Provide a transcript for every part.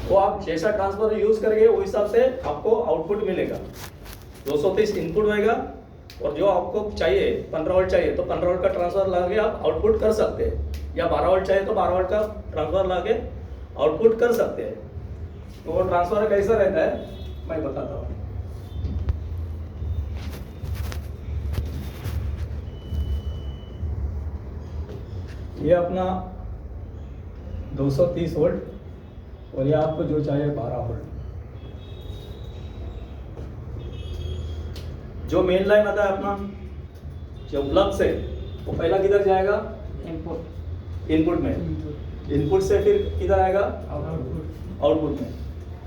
वो आप जैसा ट्रांसफर यूज करेंगे वो हिसाब से आपको आउटपुट मिलेगा। 230 इनपुट रहेगा और जो आपको चाहिए 15 वोल्ट चाहिए तो 15 वोल्ट का ट्रांसफर लगा के आप आउटपुट कर सकते हैं, या 12 वोल्ट चाहिए तो 12 वोल्ट का ट्रांसफर लगा के आउटपुट कर सकते हैं। तो वो ट्रांसफर कैसा रहता है मैं बताता हूँ। ये अपना 230 वोल्ट और ये आपको जो चाहिए 12 वोल्ट। जो मेन लाइन आता है अपना जो प्लग से वो पहला किधर जाएगा? इनपुट में। इनपुट से फिर किधर आएगा? आउटपुट में।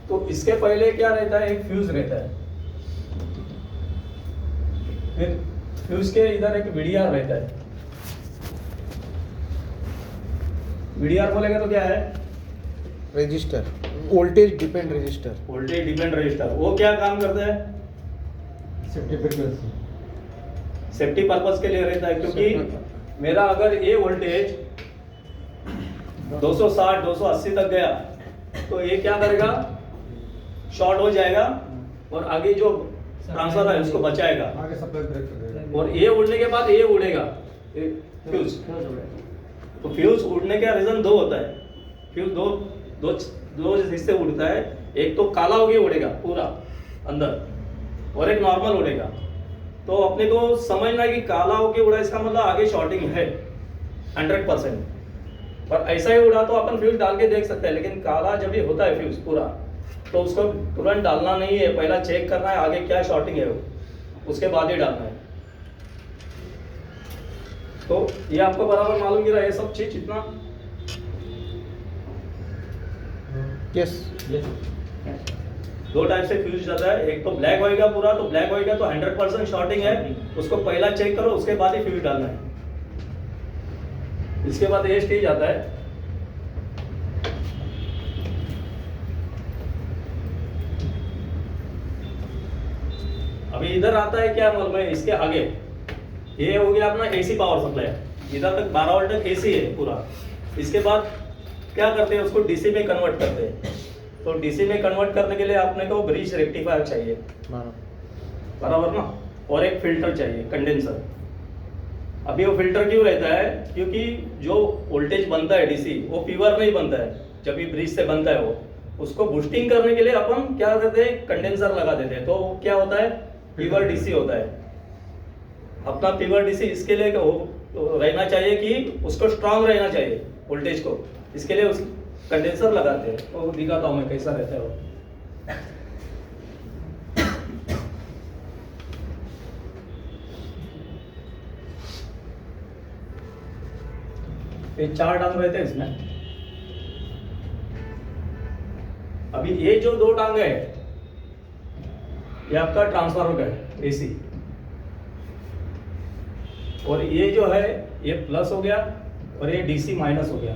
तो इसके पहले क्या रहता है? एक फ्यूज रहता है, फिर फ्यूज के इधर एक वीडीआर रहता है। वीडीआर बोलेगा तो क्या है? Register, voltage depend register. Voltage depend register. वो क्या काम करता है? सेफ्टी पर्पस के लिए रहता है, क्योंकि मेरा अगर ये वोल्टेज 260 280 तक गया तो ये क्या करेगा? शॉर्ट हो जाएगा और आगे जो ट्रांसफर है उसको बचाएगा, आगे सप्लाई ब्रेक कर देगा। और ये उड़ने के बाद ये उड़ेगा फ्यूज। तो फ्यूज उड़ने का रीजन दो होता है। फ्यूज दो हिस्से उड़ता है, एक तो काला होके उड़ेगा पूरा अंदर और एक नॉर्मल उड़ेगा। तो अपने को समझना है कि काला होके उड़ा इसका मतलब आगे शॉर्टिंग है 100%। पर ऐसा ही उड़ा तो अपन फ्यूज डाल के देख सकते हैं, लेकिन काला जब भी होता है फ्यूज पूरा तो उसको तुरंत डालना नहीं है, पहला चेक करना है आगे क्या शॉर्टिंग है उसके बाद ही डालना है। तो ये आपको बराबर मालूम गिरा ये सब चीज इतना? यस। दो टाइप से फ्यूज जाता है, एक तो ब्लैक होएगा पूरा, तो ब्लैक होएगा तो 100% शॉर्टिंग है, उसको पहला चेक करो उसके बाद ही फ्यूज डालना है। इसके बाद ये स्टेज आता है अभी इधर आता है क्या मालूम है? इसके आगे ये हो गया अपना एसी पावर सप्लाई, इधर तक 12 वोल्ट तक एसी है पूरा। इसके बाद क्या करते हैं? उसको डीसी में कन्वर्ट करते हैं। तो डीसी में कन्वर्ट करने के लिए आपने को ब्रिज रेक्टिफायर चाहिए, बराबर ना, और एक फिल्टर चाहिए कंडेंसर। अभी वो फिल्टर क्यों रहता है? क्योंकि जो वोल्टेज बनता है डीसी वो प्योर नहीं बनता है, जब भी ब्रिज से बनता है वो उसको बूस्टिंग करने के लिए अपन क्या करते हैं? कंडेंसर लगा देते हैं। तो क्या होता है? प्योर डीसी होता है। अपना प्योर डीसी इसके लिए रहना चाहिए कि उसको स्ट्रांग रहना चाहिए वोल्टेज को, इसके लिए उस कंडेंसर लगाते हैं। तो दिखाता हूँ मैं कैसा रहता है वो। ये 4 टांग रहते हैं इसमें। अभी ये जो 2 टांग है ये आपका ट्रांसफार्मर का है एसी, और ये जो है ये प्लस हो गया और ये डीसी माइनस हो गया।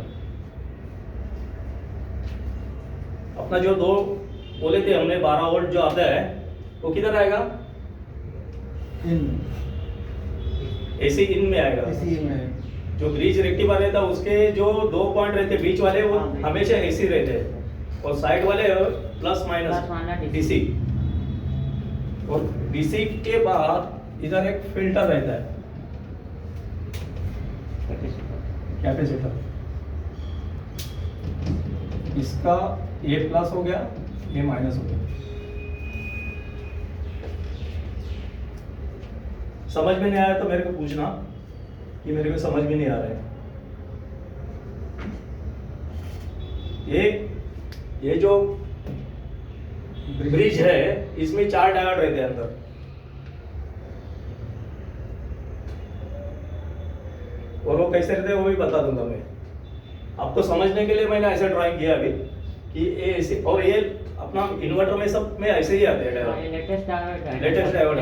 अपना जो 2 बोले थे हमने 12 वोल्ट जो आता है वो किधर आएगा? एसी इन में आएगा। एसी में जो ब्रिज रेक्टिफायर रहता है उसके जो 2 पॉइंट रहते हैं बीच वाले वो हमेशा एसी रहते हैं, और साइड वाले प्लस माइनस डीसी। और डीसी के बाद इधर एक फिल्टर रहता है, कैपेसिटर। इसका ये प्लस हो गया, ये माइनस हो गया। समझ में नहीं आया तो मेरे को पूछना कि मेरे को समझ में नहीं आ रहा है। ये जो ब्रिज है इसमें 4 डायोड रहते हैं अंदर। और वो कैसे रहते हैं वो भी बता दूंगा मैं आपको। समझने के लिए मैंने ऐसा ड्राइंग किया अभी कि ये ऐसे, और ये अपना इन्वर्टर में सब में ऐसे ही आते हैं डायोड। लेटेस्ट डायोड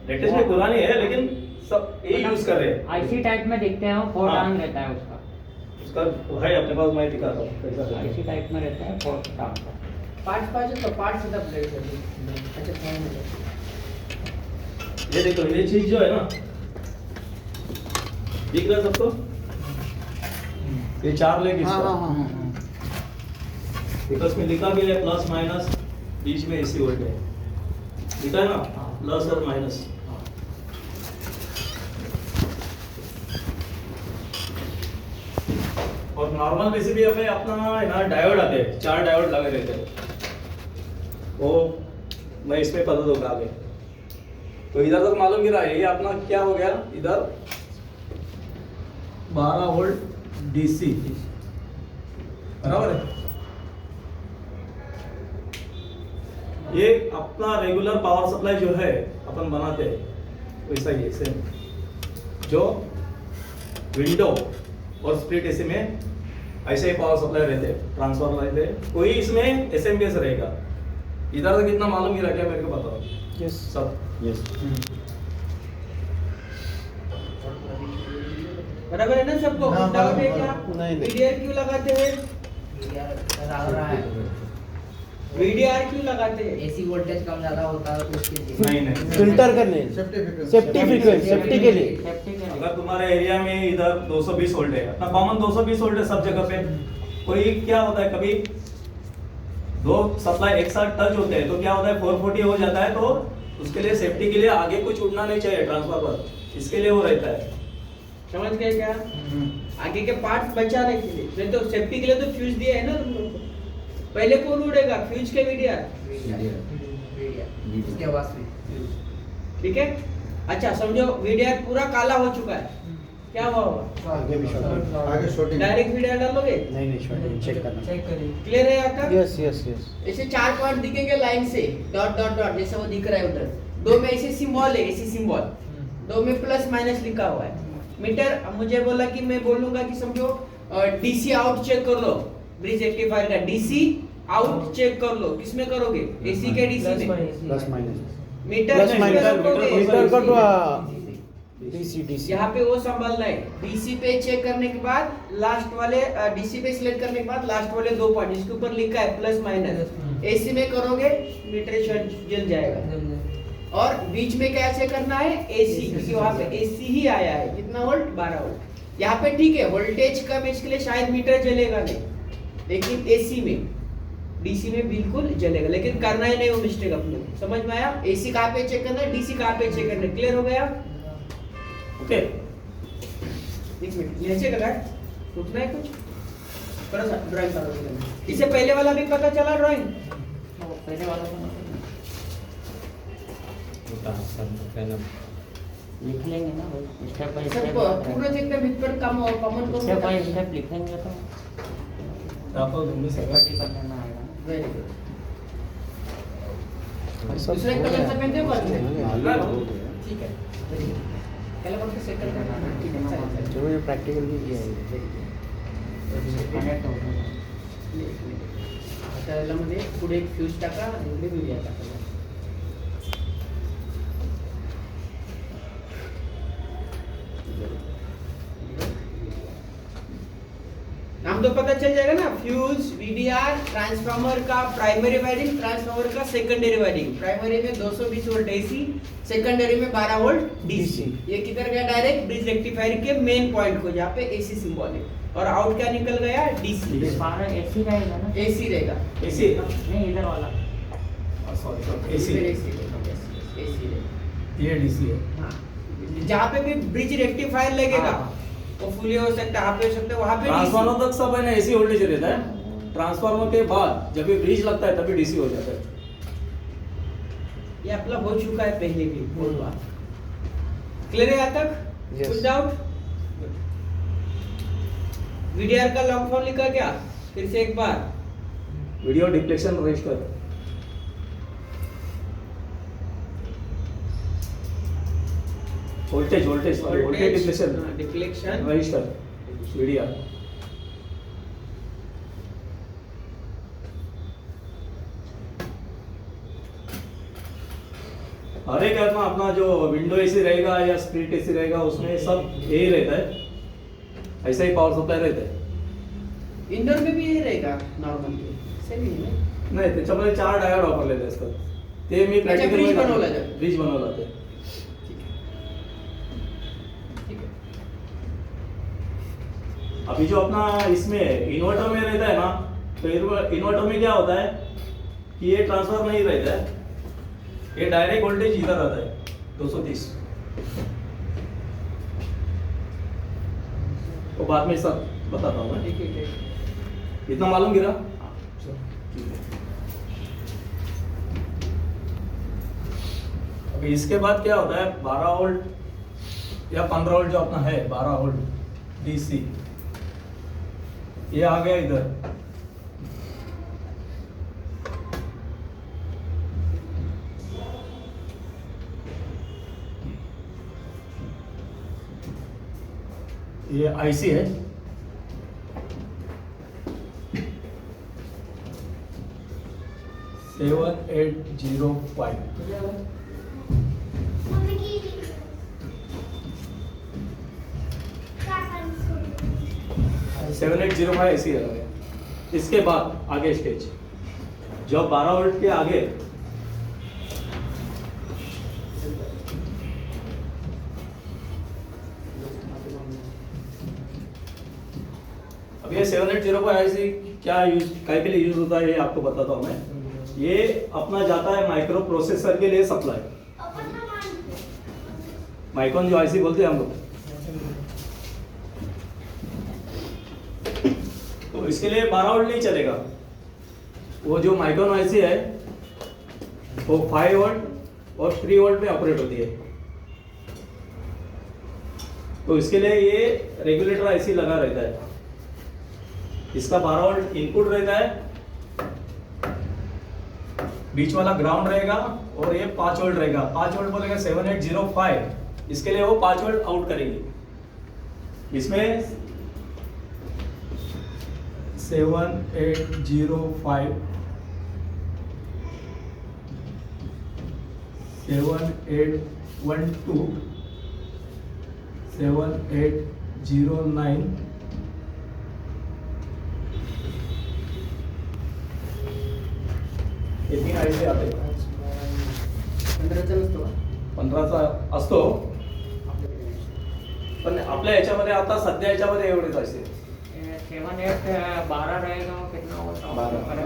लेटेस्ट में पुरानी है लेकिन सब यही यूज कर रहे हैं। आईसी टाइप में देखते हैं, 4 हाँ। टांग रहता है उसका। उसका है अपने पास, मैं दिखाता हूँ कैसा रहता है। आईसी टाइप में रहता है 4 टांग का। पार्ट सीधा प्लेट अच्छा ये देखो ये चीज जो है ना, दिख रहा है सबको? ये 4 लेग इसका। तो इसमें लिखा भी है प्लस माइनस, बीच में एसी वोल्ट है, लिखा है ना हाँ। प्लस और माइनस। और नॉर्मल वैसे भी हमें अपना है ना डायोड आते हैं, 4 डायोड लगे रहते हैं, वो मैं इसमें बता दूंगा आगे। तो इधर तक मालूम गिरा है, ये अपना क्या हो गया, इधर 12 वोल्ट डीसी बराबर है। ये अपना रेगुलर पावर सप्लाई जो है अपन बनाते हैं वैसा ही है सेम, जो विंडो और स्प्लिट एसी में ऐसे ही पावर सप्लाई रहते हैं, ट्रांसफार्मर रहते हैं, कोई इसमें एसएमपीएस रहेगा। इधर तक कितना मालूम गिरा क्या मेरे को बताओ? यस सब यस बराबर है ना सबको? हाँ, डाउट है हाँ, क्या? नहीं, नहीं। वीडीआर क्यों लगाते हैं? वीडीआर क्यों लगाते हैं? एसी वोल्टेज कम ज्यादा होता है तो उसके लिए नहीं नहीं, फिल्टर करने, सेफ्टी फ्रीक्वेंसी, सेफ्टी के लिए। सेफ्टी के लिए अगर तुम्हारे एरिया में इधर 220 वोल्ट है, अपना कॉमन 220 वोल्ट है सब जगह पे, कोई क्या होता है कभी दो सप्लाई एक साथ टच होते हैं तो क्या होता है 440 हो जाता है, तो उसके लिए सेफ्टी के लिए आगे कुछ उड़ना नहीं चाहिए ट्रांसफार्मर, इसके लिए वो रहता है। समझ गए क्या? आगे के पार्ट्स बचाने के लिए, नहीं तो सेफ्टी के लिए तो फ्यूज दिया है ना तुम लोग को। पहले कौन उड़ेगा, फ्यूज के वीडीआर? उसके बाद फिर ठीक है। अच्छा समझो वीडीआर पूरा काला हो चुका है, क्या हुआ होगा? आगे भी शॉर्ट, आगे शॉर्टिंग। डायरेक्ट वीडीआर डालोगे? नहीं नहीं शॉर्टिंग चेक करना। चेक करिए क्लियर है यहाँ तक? Yes yes yes. ऐसे 4 पॉइंट दिखेंगे लाइन से, डॉट डॉट डॉट जैसे वो दिख रहा है उधर। 2 में ऐसे सिंबल है, ऐसे सिंबल 2 में प्लस माइनस लिखा हुआ है। मीटर मुझे बोला कि मैं बोलूंगा कि समझो डीसी आउट चेक कर लो, ब्रिज रेक्टिफायर का डीसी आउट चेक कर लो, किसमें करोगे? एसी के डीसी में? प्लस माइनस, मीटर प्लस किसमें माइनस, रखोगे? मीटर का तो डीसी डीसी। यहाँ पे वो संभालना है। डीसी पे चेक करने के बाद लास्ट वाले डीसी पे सिलेक्ट करने के बाद लास्ट वाले 2 पॉइंट जिसके ऊपर लिखा है प्लस माइनस, एसी में करोगे मीटर जल जाएगा। और बीच में क्या चेक करना है? एसी, क्योंकि वहां पे एसी ही आया है। कितना वोल्ट? 12 वोल्ट। यहाँ पे ठीक है वोल्टेज कम है इसके लिए शायद मीटर जलेगा नहीं, लेकिन एसी में डीसी में बिल्कुल जलेगा। लेकिन करना ही नहीं वो मिस्टेक अपने को। समझ में आया? एसी कहाँ पे चेक करना है, डीसी कहाँ पे चेक करना है। क्लियर हो गया? ओके, एक मिनट नीचे का उठना है कुछ थोड़ा सा ड्राइंग करो। इससे पहले वाला भी पता चला ड्राइंग? वो पहले वाला तो लिख लेंगे ना भाई, स्टेप बाय सब स्टेप पूरा देखते हैं भीतर कम और कॉमन स्टेप बाय को स्टेप लिखेंगे तो आपको दूंगी सेफ्टी करने में आएगा। Very good. सब दूसरे हो कलर गया। से पहनते हो बाद में? मालूम हो गया। ठीक है वेरी गुड। पहले कौन से सेकंड करना? ठीक है चलो चलो ये प्रैक्टिकल भी किया है। कनेक्ट हो गया। आता यामध्ये पुढे एक फ्यूज टाका आणि इकडे मीडिया टाका. नाम तो पता चल जाएगा ना, फ्यूज, वीडीआर, ट्रांसफार्मर का प्राइमरी वायरिंग, ट्रांसफार्मर का सेकेंडरी वायरिंग। प्राइमरी में 220 वोल्ट एसी, सेकेंडरी में 12 वोल्ट डीसी। DC। ये किधर गया? डायरेक्ट ब्रिज रेक्टिफायर के मेन पॉइंट को, जहाँ पे एसी सिंबल है, और आउट क्या निकल गया? डीसी। सारा एसी रहेगा ना? एसी रहेगा. एसी, नहीं इधर वाला सॉरी एसी एसी, रहेगा. ये डीसी है। हाँ. जहाँ पे भी ब्रिज रेक्टिफायर लगेगा हाँ। वो फुली हो सकता है, यहाँ पे हो सकता है, वहाँ पे ट्रांसफार्मर DC। तक सब है ना एसी वोल्टेज रहता है, ट्रांसफार्मर के बाद जब भी ब्रिज लगता है तभी डीसी हो जाता है। ये अपना हो चुका है पहले भी बहुत बार। क्लियर है यहाँ तक? Yes. कुछ डाउट? वीडीआर का लॉन्ग फॉर्म लिखा क्या? फिर से एक बार। Video deflection register, voltage voltage voltage deflection deflection register video. हर एक अपना जो विंडो एसी रहेगा या स्प्लिट एसी रहेगा उसमें सब यही रहता है, ऐसा ही पावर सप्लाई रहता है। इंडोर में भी यही रहेगा नॉर्मल सेम ही है। नाही त्याच्यामध्ये 4 डायोड वापरलेले असतात, ते मी त्याच्या प्रॅक्टिकल bridge बनवलं जातं. ब्रिज बनवला ते। ठीक है। अभी जो अपना इसमें इन्वर्टर में रहता है ना, तो इन्वर्टर में क्या होता है कि ये ट्रांसफर नहीं रहता है, ये डायरेक्ट वोल्टेज इधर आता है 230। तो बाद में सब बताता हूँ मैं। ठीक है। इतना मालूम गिरा? अभी इसके बाद क्या होता है, 12 वोल्ट या 15 वोल्ट जो अपना है, 12 वोल्ट डीसी, ये आ गया इधर। ये आईसी है, सेवन 805। 7805 ऐसी है। इसके बाद आगे स्टेज, जब 12 वोल्ट के आगे अब ये 7805 ऐसी क्या यूज काय के लिए यूज होता है ये आपको बताता हूँ मैं। ये अपना जाता है माइक्रो प्रोसेसर के लिए सप्लाई, माइक्रोन जो आईसी बोलते हैं हम लोग। तो इसके लिए 12 वोल्ट नहीं चलेगा, वो जो माइक्रोन आईसी है वो 5 वोल्ट और 3 वोल्ट पे ऑपरेट होती है। तो इसके लिए ये रेगुलेटर आईसी लगा रहता है। इसका 12 वोल्ट इनपुट रहता है, बीच वाला ग्राउंड रहेगा और ये 5 वोल्ट रहेगा। 5 वोल्ट बोलेगा 7805, इसके लिए वो 5 वोल्ट आउट करेंगे। इसमें 7805 7812 7809 किती आयसी आते? 15चा नसतो का? 15चा असतो, पण आपल्या याच्यामध्ये आता सध्या याच्यामध्ये एवढेच असते। 7 8 12 रहेगा वो कितना होता है?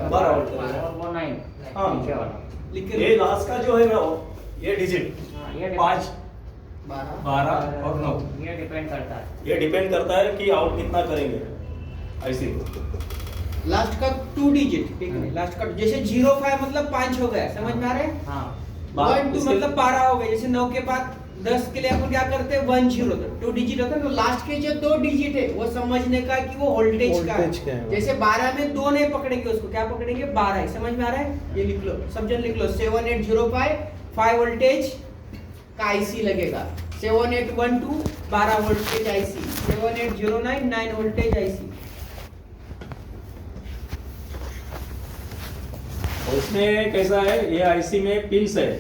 12 वोल्ट। और वो 9 हाँ। नीचे वाला। लिख के ये लास्ट का जो है ना, ये डिजिट हाँ, ये 5 12 12 और 9, ये डिपेंड करता है। ये डिपेंड करता है कि आउट कितना करेंगे आईसी। लास्ट का 2 डिजिट, ठीक है। लास्ट का जैसे 05 मतलब 5 हो गया, समझ में आ रहा है? हाँ 1 2 इसके- मतलब 12 हो गए। जैसे 9 के बाद 10 के लिए अपन क्या करते हैं, 1 0 2 डिजिट होता है। तो लास्ट के जो 2 डिजिट है वो समझने का कि वो वोल्टेज का वोल्टेज क्या है? है। जैसे 12 में 2 नहीं पकड़ेंगे, उसको क्या पकड़ेंगे, 12 है। समझ में आ रहा है? ये लिख लो, सब जन लिख लो। 7805 5 वोल्टेज का आईसी लगेगा। 7812 12 वोल्टेज आईसी। 7809 9 voltage IC. और इसमें कैसा है, ये आईसी में पिंस है,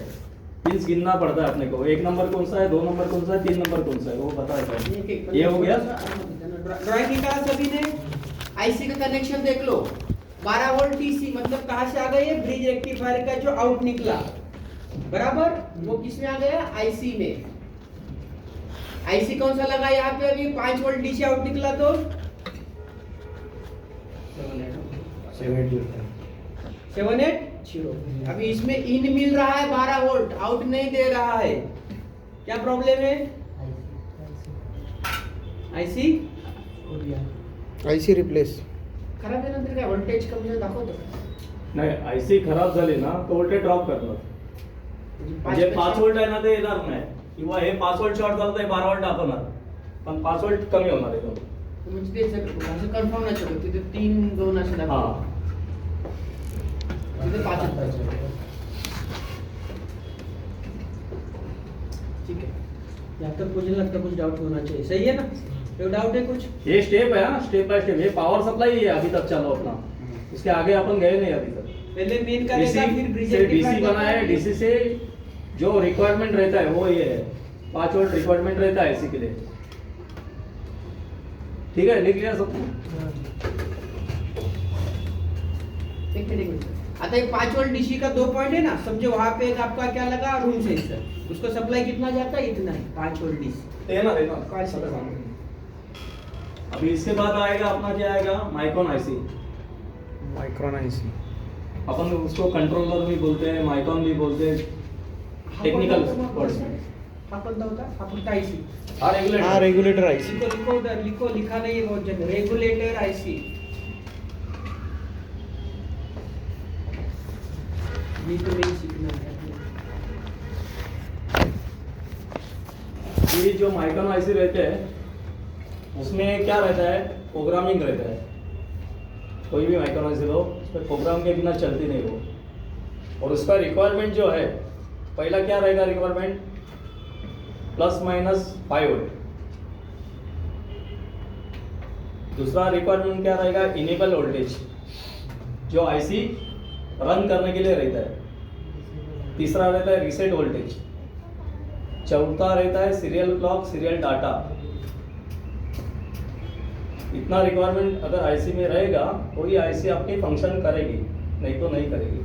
पिंस गिनना पड़ता है अपने को। 1 नंबर कौन सा है, 2 नंबर कौन सा है, 3 नंबर कौन सा है, वो बता देता है। ये हो गया। ड्राइंग निकाला सभी ने। आईसी का कनेक्शन देख लो। 12 वोल्ट डीसी मतलब कहां से आ गया, ये ब्रिज रेक्टिफायर का जो आउट निकला, बराबर, वो किस में आ गया, आईसी में। आईसी कौन सा लगा यहाँ पे, अभी 5 वोल्ट डीसी आउट निकला तो 780। अभी इसमें इन मिल रहा है 12 वोल्ट, आउट नहीं दे रहा है। क्या प्रॉब्लम है, आईसी आईसी रिप्लेस खराब आहे नंतर काय व्होल्टेज कमी झालं दाखवतो का? नाही, आयसी खराब झाली ना तो वोल्टेज ड्रॉप करणार, म्हणजे 5 वोल्ट आहे ना ते येणार नाही, किंवा हे 5 वोल्ट शॉर्ट झालं तर 12 वोल्ट दाखवणार, पण 5 वोल्ट कमी होणार आहे तो। म्हणजे ते असं कन्फर्म नाही शकत, तिथे 3 2 असं हा, दाखवतो, तिथे 5 पाहिजे। ठीक है, यहाँ तक मुझे लगता है कुछ डाउट होना चाहिए, सही है ना? कोई डाउट है कुछ? ये स्टेप है ना, स्टेप बाय स्टेप। ये पावर सप्लाई ही है अभी तक चलो अपना, इसके आगे अपन गए नहीं अभी तक। पहले मेन करेगा, फिर ब्रिज से डीसी रेक्टिफायर बना है, डीसी से जो रिक्वायरमेंट रहता है वो ये है, 5 वोल्ट रिक्वायरमेंट रहता है इसी के लिए। ठीक है, लिख लिया सब? एक मिनट। आता ये 5 वोल्ट डीसी का 2 पॉइंट है ना, समझो वहां पे एक आपका क्या लगा, रूम सेंसर, उसको सप्लाई कितना जाता है, इतना ही 5 वोल्ट डीसी। देना अभी इसके बाद आएगा अपना क्या आएगा, माइक्रोन आईसी। माइक्रॉन आईसी अपन उसको कंट्रोलर भी बोलते हैं, माइक्रॉन भी बोलते हैं, टेक्निकल वर्ड्स में। हा कोणता होता? हा कोणता आईसी? हाँ रेगुलेटर। हाँ रेगुलेटर आईसी लिखो लिखो उधर, लिखो, लिखा नहीं है बहुत जगह। Regulator IC. ये तो नहीं सीखना है। ये जो माइक्रॉन आईसी रहते हैं उसमें क्या रहता है, प्रोग्रामिंग रहता है। कोई भी माइक्रॉन आईसी लो, उसमें प्रोग्राम के बिना चलती नहीं वो। और उसका रिक्वायरमेंट जो है, पहला क्या रहेगा रिक्वायरमेंट, ±5 वोल्ट। दूसरा रिक्वायरमेंट क्या रहेगा, इनेबल वोल्टेज, जो आईसी रन करने के लिए रहता है। तीसरा रहता है रीसेट वोल्टेज। चौथा रहता है सीरियल क्लॉक, सीरियल डाटा। इतना रिक्वायरमेंट अगर आईसी में रहेगा तो ये आईसी आपकी फंक्शन करेगी, नहीं तो नहीं करेगी।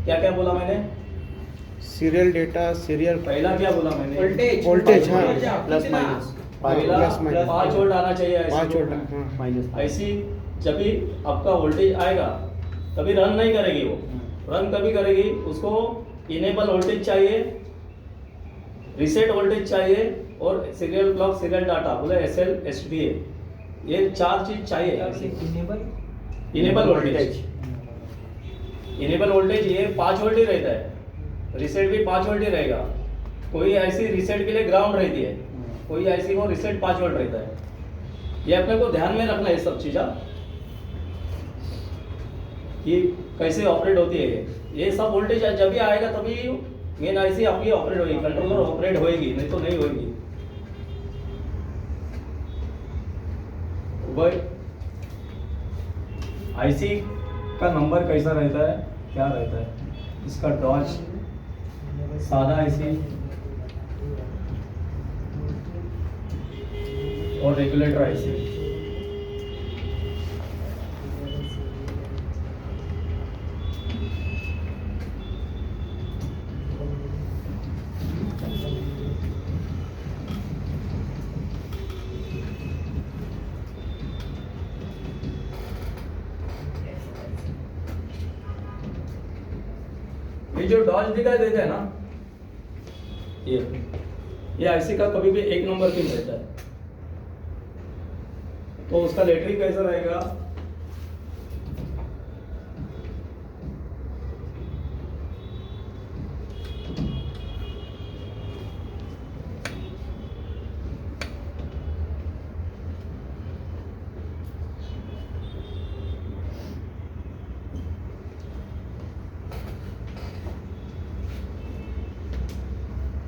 क्या क्या बोला मैंने? सीरियल डेटा, सीरियल पहला क्या बोला मैंने? वोल्टेज। वोल्टेज, हाँ, प्लस माइनस। पहला प्लस माइनस 5 वोल्ट आना चाहिए 5 वोल्ट, आईसी। हाँ माइनस आईसी जब भी आपका वोल्टेज आएगा तभी रन नहीं करेगी वो। रन कभी करेगी, उसको इनेबल वोल्टेज चाहिए, रीसेट वोल्टेज चाहिए और सीरियल क्लॉक, सीरियल डाटा बोले SL SDA, ये 4 चीज चाहिए। इनेबल वोल्टेज, इनेबल वोल्टेज ये 5 वोल्ट ही रहता है। रीसेट भी 5 वोल्ट ही रहेगा। कोई आईसी रीसेट के लिए ग्राउंड रहती है, कोई आईसी को रीसेट 5 वोल्ट रहता है। ये अपने को ध्यान में रखना है सब चीज़, कि कैसे ऑपरेट होती है ये सब वोल्टेज जब भी आएगा तभी मेन आईसी आपकी ऑपरेट होगी, कंट्रोलर ऑपरेट होएगी, नहीं तो नहीं होगी। भाई आईसी का नंबर कैसा रहता है, क्या रहता है इसका? डॉज, सादा आईसी और रेगुलेटर आईसी। ये जो डॉज दिखाई देता है ना, ये आईसी का कभी भी 1 नंबर पिन रहता है। तो उसका लेटरिंग कैसा रहेगा?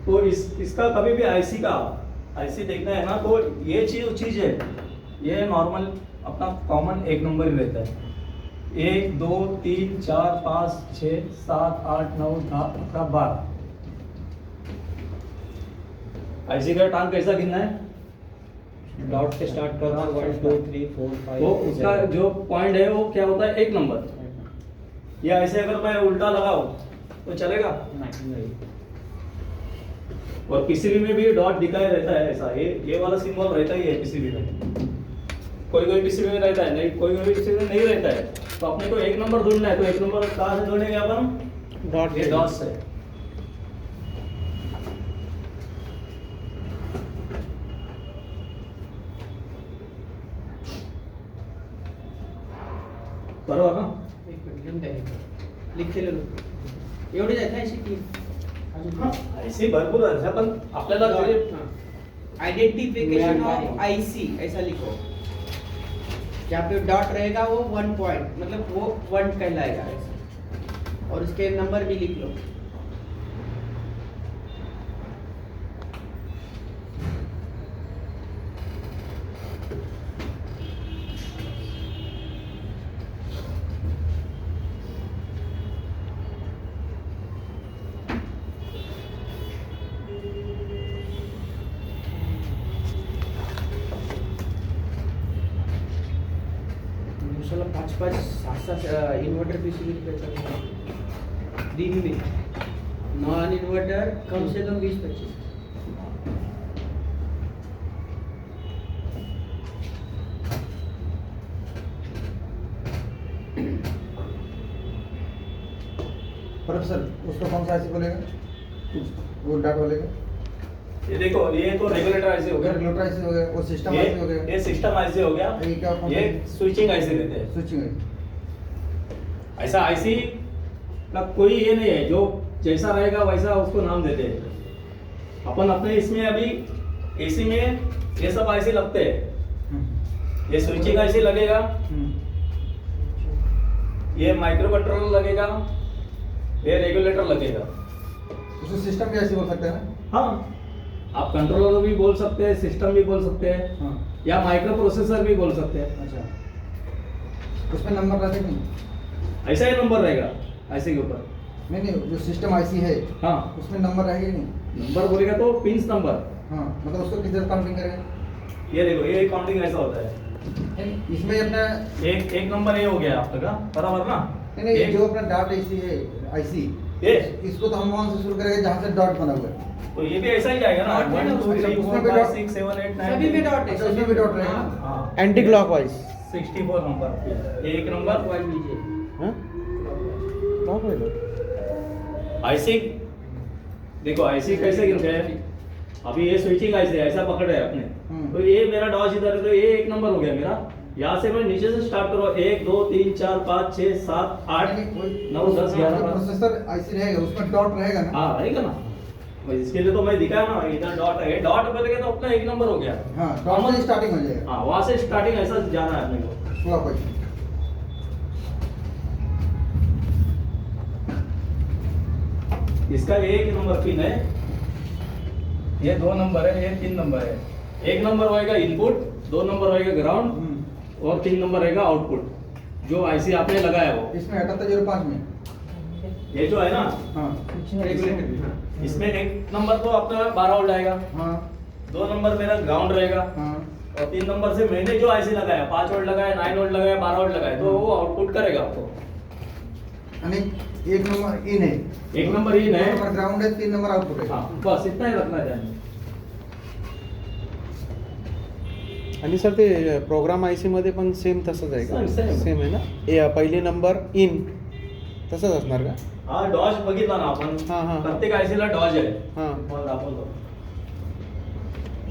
तो इसका कभी भी आईसी का आईसी देखना है ना, तो ये चीज है, ये नॉर्मल अपना कॉमन 1 नंबर ही रहता है। 1 2 3 4 5 6 7 8 9 10 11 12। आईसी का टांग कैसा गिनना है? डॉट से स्टार्ट करना 1 2 3 4 5। वो उसका जो पॉइंट है वो क्या होता है, 1 नंबर। या ऐसे अगर मैं उल्टा लगाऊं तो चलेगा? नहीं। और पीसीबी में भी डॉट दिखाई रहता है ऐसा, ये वाला सिंबल रहता ही है पीसीबी में। कोई पीसीबी में रहता है, नहीं कोई पीसीबी में नहीं रहता है। तो अपने को 1 नंबर ढूंढना है, तो 1 नंबर कहाँ से ढूंढेंगे अपन? डॉट ये डॉट से। बरोबर ना? एक मिनिट लिहून द्या हे. लिखलेलं होतं. एवढे आहेत ना अशी 3 हाँ, ऐसे भरपूर है पण आपल्याला तरी आइडेंटिफिकेशन ऑफ आईसी ऐसा लिखो. जहाँ पे डॉट रहेगा वो 1 पॉइंट मतलब वो 1 कहलाएगा ऐसा. और उसके नंबर भी लिख लो. दिवसाला 5-5 6-6 इन्वर्टर पीसीबी रिपेयर दिन में. नॉन इन्वर्टर कम से कम 20-25. प्रोफेसर उसको कौन सा आईसी बोलेगा? वो डॉट वाले का ये देखो, ये तो रेगुलेटर आईसी हो गया, रेगुलेटर आईसी हो गया, वो सिस्टम आईसी हो गया, ये सिस्टम आईसी हो गया, ये क्या कौन सा? ये स्विचिंग आईसी रहते हैं। स्विचिंग ऐसा आईसी का कोई ये नहीं है, जो जैसा रहेगा वैसा उसको नाम देते हैं। अपन अपने इसमें अभी एसी में ये सब आईसी लगते हैं। ये स्विचिंग आईसी लगेगा, ये माइक्रो कंट्रोलर लगेगा, ये रेगुलेटर लगेगा। उसको सिस्टम भी ऐसे बोल सकते हैं ना? हाँ, आप कंट्रोलर भी बोल सकते हैं, सिस्टम भी बोल सकते हैं, हाँ। या माइक्रो प्रोसेसर भी बोल सकते हैं। अच्छा, उसमें नंबर रहते नहीं? ऐसा ही नंबर रहेगा आईसी के ऊपर। नहीं, जो सिस्टम आईसी है हाँ, उसमें नंबर रहेगा नहीं? नंबर बोलेगा तो पिंस नंबर। हाँ, मतलब उसको किस तरह काउंटिंग करेगा? ये देखो, ये काउंटिंग ऐसा होता है। इसमें अपना एक नंबर ये हो गया आप तक, बराबर ना? नहीं, एक- जो अपना डॉट आईसी है, आईसी ये इसको तो हम वहां से शुरू करेंगे जहाँ से डॉट बना हुआ है। तो ये भी ऐसा ही जाएगा ना? Dot है 1 ना, 2 3 उसमें 4 भी 5 dot- 6 7 8 9 सभी में डॉट है, अच्छा, उसमें भी डॉट रहेगा? हाँ। हाँ, एंटी क्लॉकवाइज। 64 नंबर, एक नंबर वाइज लीजिए। हाँ क्लॉकवाइज। आईसी देखो, आईसी कैसे गिनते हैं? अभी ये स्विचिंग आईसी है, ऐसा पकड़े है अपने, तो ये मेरा डॉज इधर है, तो ये एक नंबर हो गया मेरा। यहाँ से मैं नीचे से स्टार्ट करो, 1 2 3 4 5 6 7 8 9 10 11 प्रोसेसर आईसी रहेगा, उसमें डॉट रहेगा ना? हाँ रहेगा ना। भाई इसके लिए तो मैं दिखाया ना, इधर डॉट है, डॉट बनेगा तो अपना एक नंबर हो गया। हाँ, डॉट से स्टार्टिंग हो जाएगा। हाँ, वहाँ से स्टार्टिंग ऐसा जाना है अपने को। क्लॉकवाइज। इसका एक नंबर पिन है, ये 2 नंबर है, ये 3 नंबर है। 1 नंबर होएगा इनपुट, 2 नंबर होएगा ग्राउंड और 3 नंबर रहेगा आउटपुट, जो आईसी आपने लगाया वो। इसमें 7805 में ये जो है ना, हाँ रेगुलेटर। इसमें 1 नंबर तो अपना 12 वोल्ट आएगा, हाँ 2 नंबर मेरा ग्राउंड रहेगा, हाँ और 3 नंबर से मैंने जो आईसी लगाया 5 वोल्ट लगाया, 9 वोल्ट लगाया, 12 वोल्ट लगाया, तो वो आउटपुट करेगा आपको। यानी 1 नंबर इन है, 1 नंबर इन है, 2 नंबर ग्राउंड है, 3 नंबर आउटपुट है। हाँ बस इतना ही रखना चाहिए। आणि सर ते प्रोग्राम आय सी मध्ये पण सेम तसंच आहे का? Same. सेम आहे ना? पहिली नंबर इन तसंच असणार का? हा, डॉज बघितला ना आपण, हा, हा. प्रत्येक आयसी ला डॉज आहे। हां मला दाखवतो।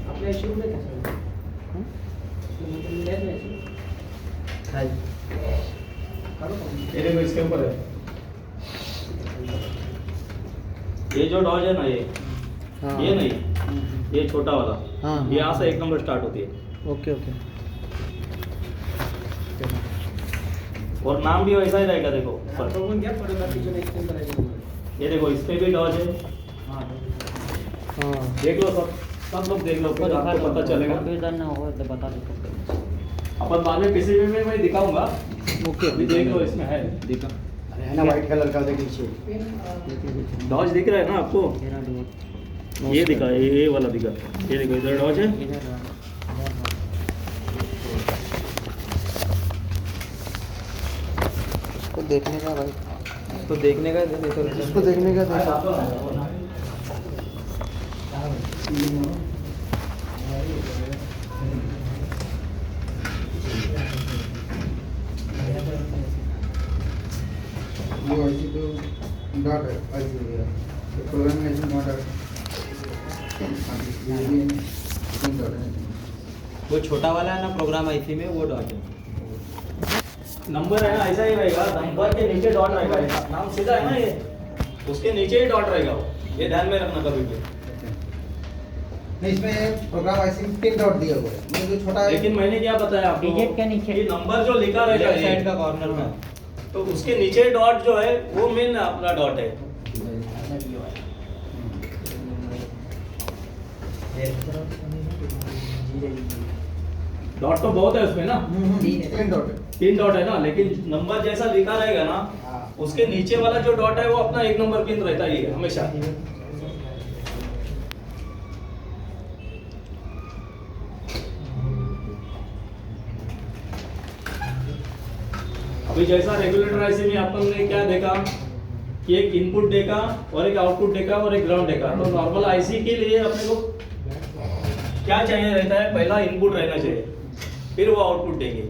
आपल्या शिव नाही का हं? सर? ये देखो, इसके ऊपर है, ये जो डॉज है ना, हाँ। ये नहीं, ये छोटा वाला, हाँ, ये यहाँ हाँ। से 1 नंबर स्टार्ट होती है, ओके ओके और नाम भी वैसा ही रहेगा। देखो ऊपर। बघून घ्या परत बाकीचे एक्सप्लेन करायचे ये देखो, इस पे भी डॉज है, हां देख लो, सब लोग देख लो, फिर आपको पता चलेगा। कंप्यूटर ना हो तो बता दो। अपन बाद में पीसीबी में मैं दिखाऊंगा, ओके अभी देख लो, इसमें है दिखा है ना व्हाइट कलर का देखिए डॉज दिख रहा है ना आपको? ये दिखा, ये वाला दिखा, ये देखो इधर डॉज है, इसको देखने का भाई, तो देखने का इसको देखने का देखो। ये आईसी तो डॉट है, आईसी हो गया, ये प्रोग्रामिंग डॉट है, ये भी 3 डॉट है। वो छोटा वाला है ना प्रोग्राम आईसी में, वो डॉट है। नंबर है ना, ऐसा ही रहेगा, नंबर के नीचे डॉट रहेगा, ऐसा नाम सीधा है ना, ये उसके नीचे ही डॉट रहेगा वो, ये ध्यान में रखना कभी भी। नहीं, इसमें प्रोग्राम आईसी में 3 डॉट दिया हुआ है, ये जो छोटा है लेकिन मैंने क्या बताया आपको, डिजिट के नीचे। कि नंबर जो लिखा रहेगा लेफ्ट साइड ये, का कॉर्नर में। तो उसके नीचे डॉट जो है वो मेन अपना डॉट है। डॉट तो बहुत है उसमें ना, 3 डॉट है। 3 डॉट है ना, लेकिन नंबर जैसा लिखा रहेगा ना, उसके नीचे वाला जो डॉट है वो अपना 1 नंबर पिन रहता ही है हमेशा। अभी जैसा रेगुलेटर आईसी में अपन ने क्या देखा कि एक इनपुट देगा और एक आउटपुट देगा और एक ग्राउंड देगा, तो नॉर्मल आईसी के लिए अपने को क्या चाहिए रहता है, पहला इनपुट रहना चाहिए, फिर वो आउटपुट देंगे।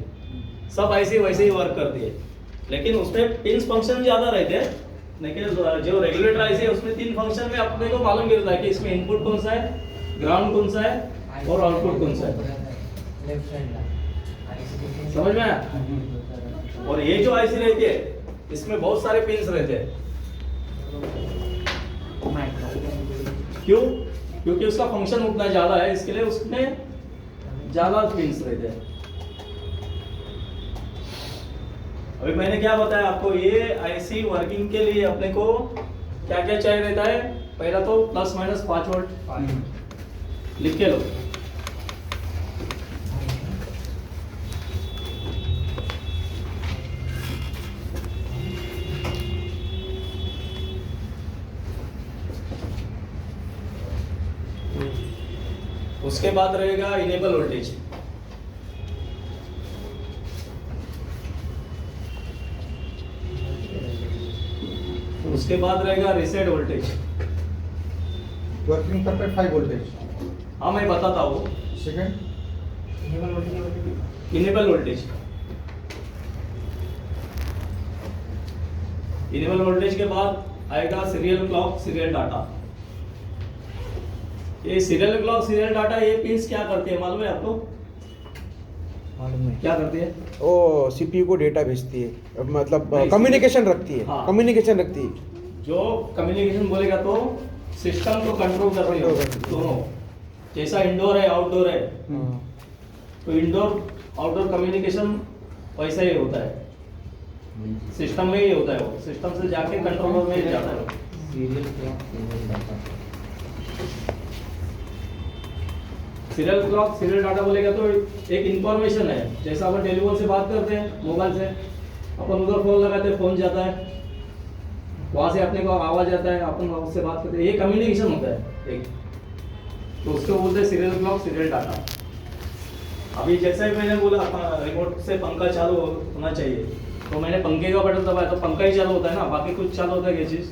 सब आईसी वैसे ही वर्क करती है, लेकिन उसमें पिंस फंक्शन ज़्यादा रहते हैं, देखिए जो रेगुलेटर आईसी है उसमें 3 फंक्शन में अपने को मालूम गिरता है कि इसमें इनपुट कौन सा है, ग्राउंड कौन सा है और आउटपुट कौन सा है। लेफ्ट साइड समझ में आया? और ये जो आईसी रहती है इसमें बहुत सारे पिंस रहते हैं। क्यों? क्योंकि उसका फंक्शन उतना ज्यादा है, इसके लिए उसमें ज्यादा पिंस रहते हैं। अभी मैंने क्या बताया आपको, ये आईसी वर्किंग के लिए अपने को क्या क्या चाहिए रहता है। पहला तो प्लस माइनस 5 वोल्ट लिख के लो। उसके बाद रहेगा इनेबल वोल्टेज, उसके बाद रहेगा reset voltage. Working perfect 5 voltage. हाँ मैं बताता हूँ। Second enable voltage, enable voltage के बाद आएगा सीरियल क्लॉक सीरियल डाटा। ये सीरियल क्लॉक सीरियल डाटा ये पिंस क्या करते हैं मालूम है आपको? मालूम है। क्या करती है? वो सीपीयू को डेटा भेजती है, मतलब नहीं, कम्युनिकेशन रखती है। हाँ। कम्युनिकेशन रखती है। जो कम्युनिकेशन बोलेगा तो सिस्टम को कंट्रोल कर रही हो दोनों। जैसा इंडोर है आउटडोर है, हाँ। तो इंडोर आउटडोर कम्युनिकेशन वैसा ही होता है, सिस्टम में ही होता है। वो सिस्टम से जाके कंट्रोलर में जाता है। Serial clock serial data. Serial clock serial data बोलेगा तो एक इंफॉर्मेशन है। जैसा अपन टेलीफोन से बात करते हैं, मोबाइल से अपन उधर फोन लगाते हैं, फोन जाता है, वहां से अपने को आवाज आता है, अपन उससे बात करते हैं, ये कम्युनिकेशन होता है एक। तो उसको बोलते हैं सीरियल क्लॉक सीरियल डाटा। अभी जैसा ही मैंने बोला रिमोट से पंखा चालू होना चाहिए, तो मैंने पंखे का बटन दबाया तो पंखा ही चालू होता है ना, बाकी कुछ चालू होता है क्या चीज?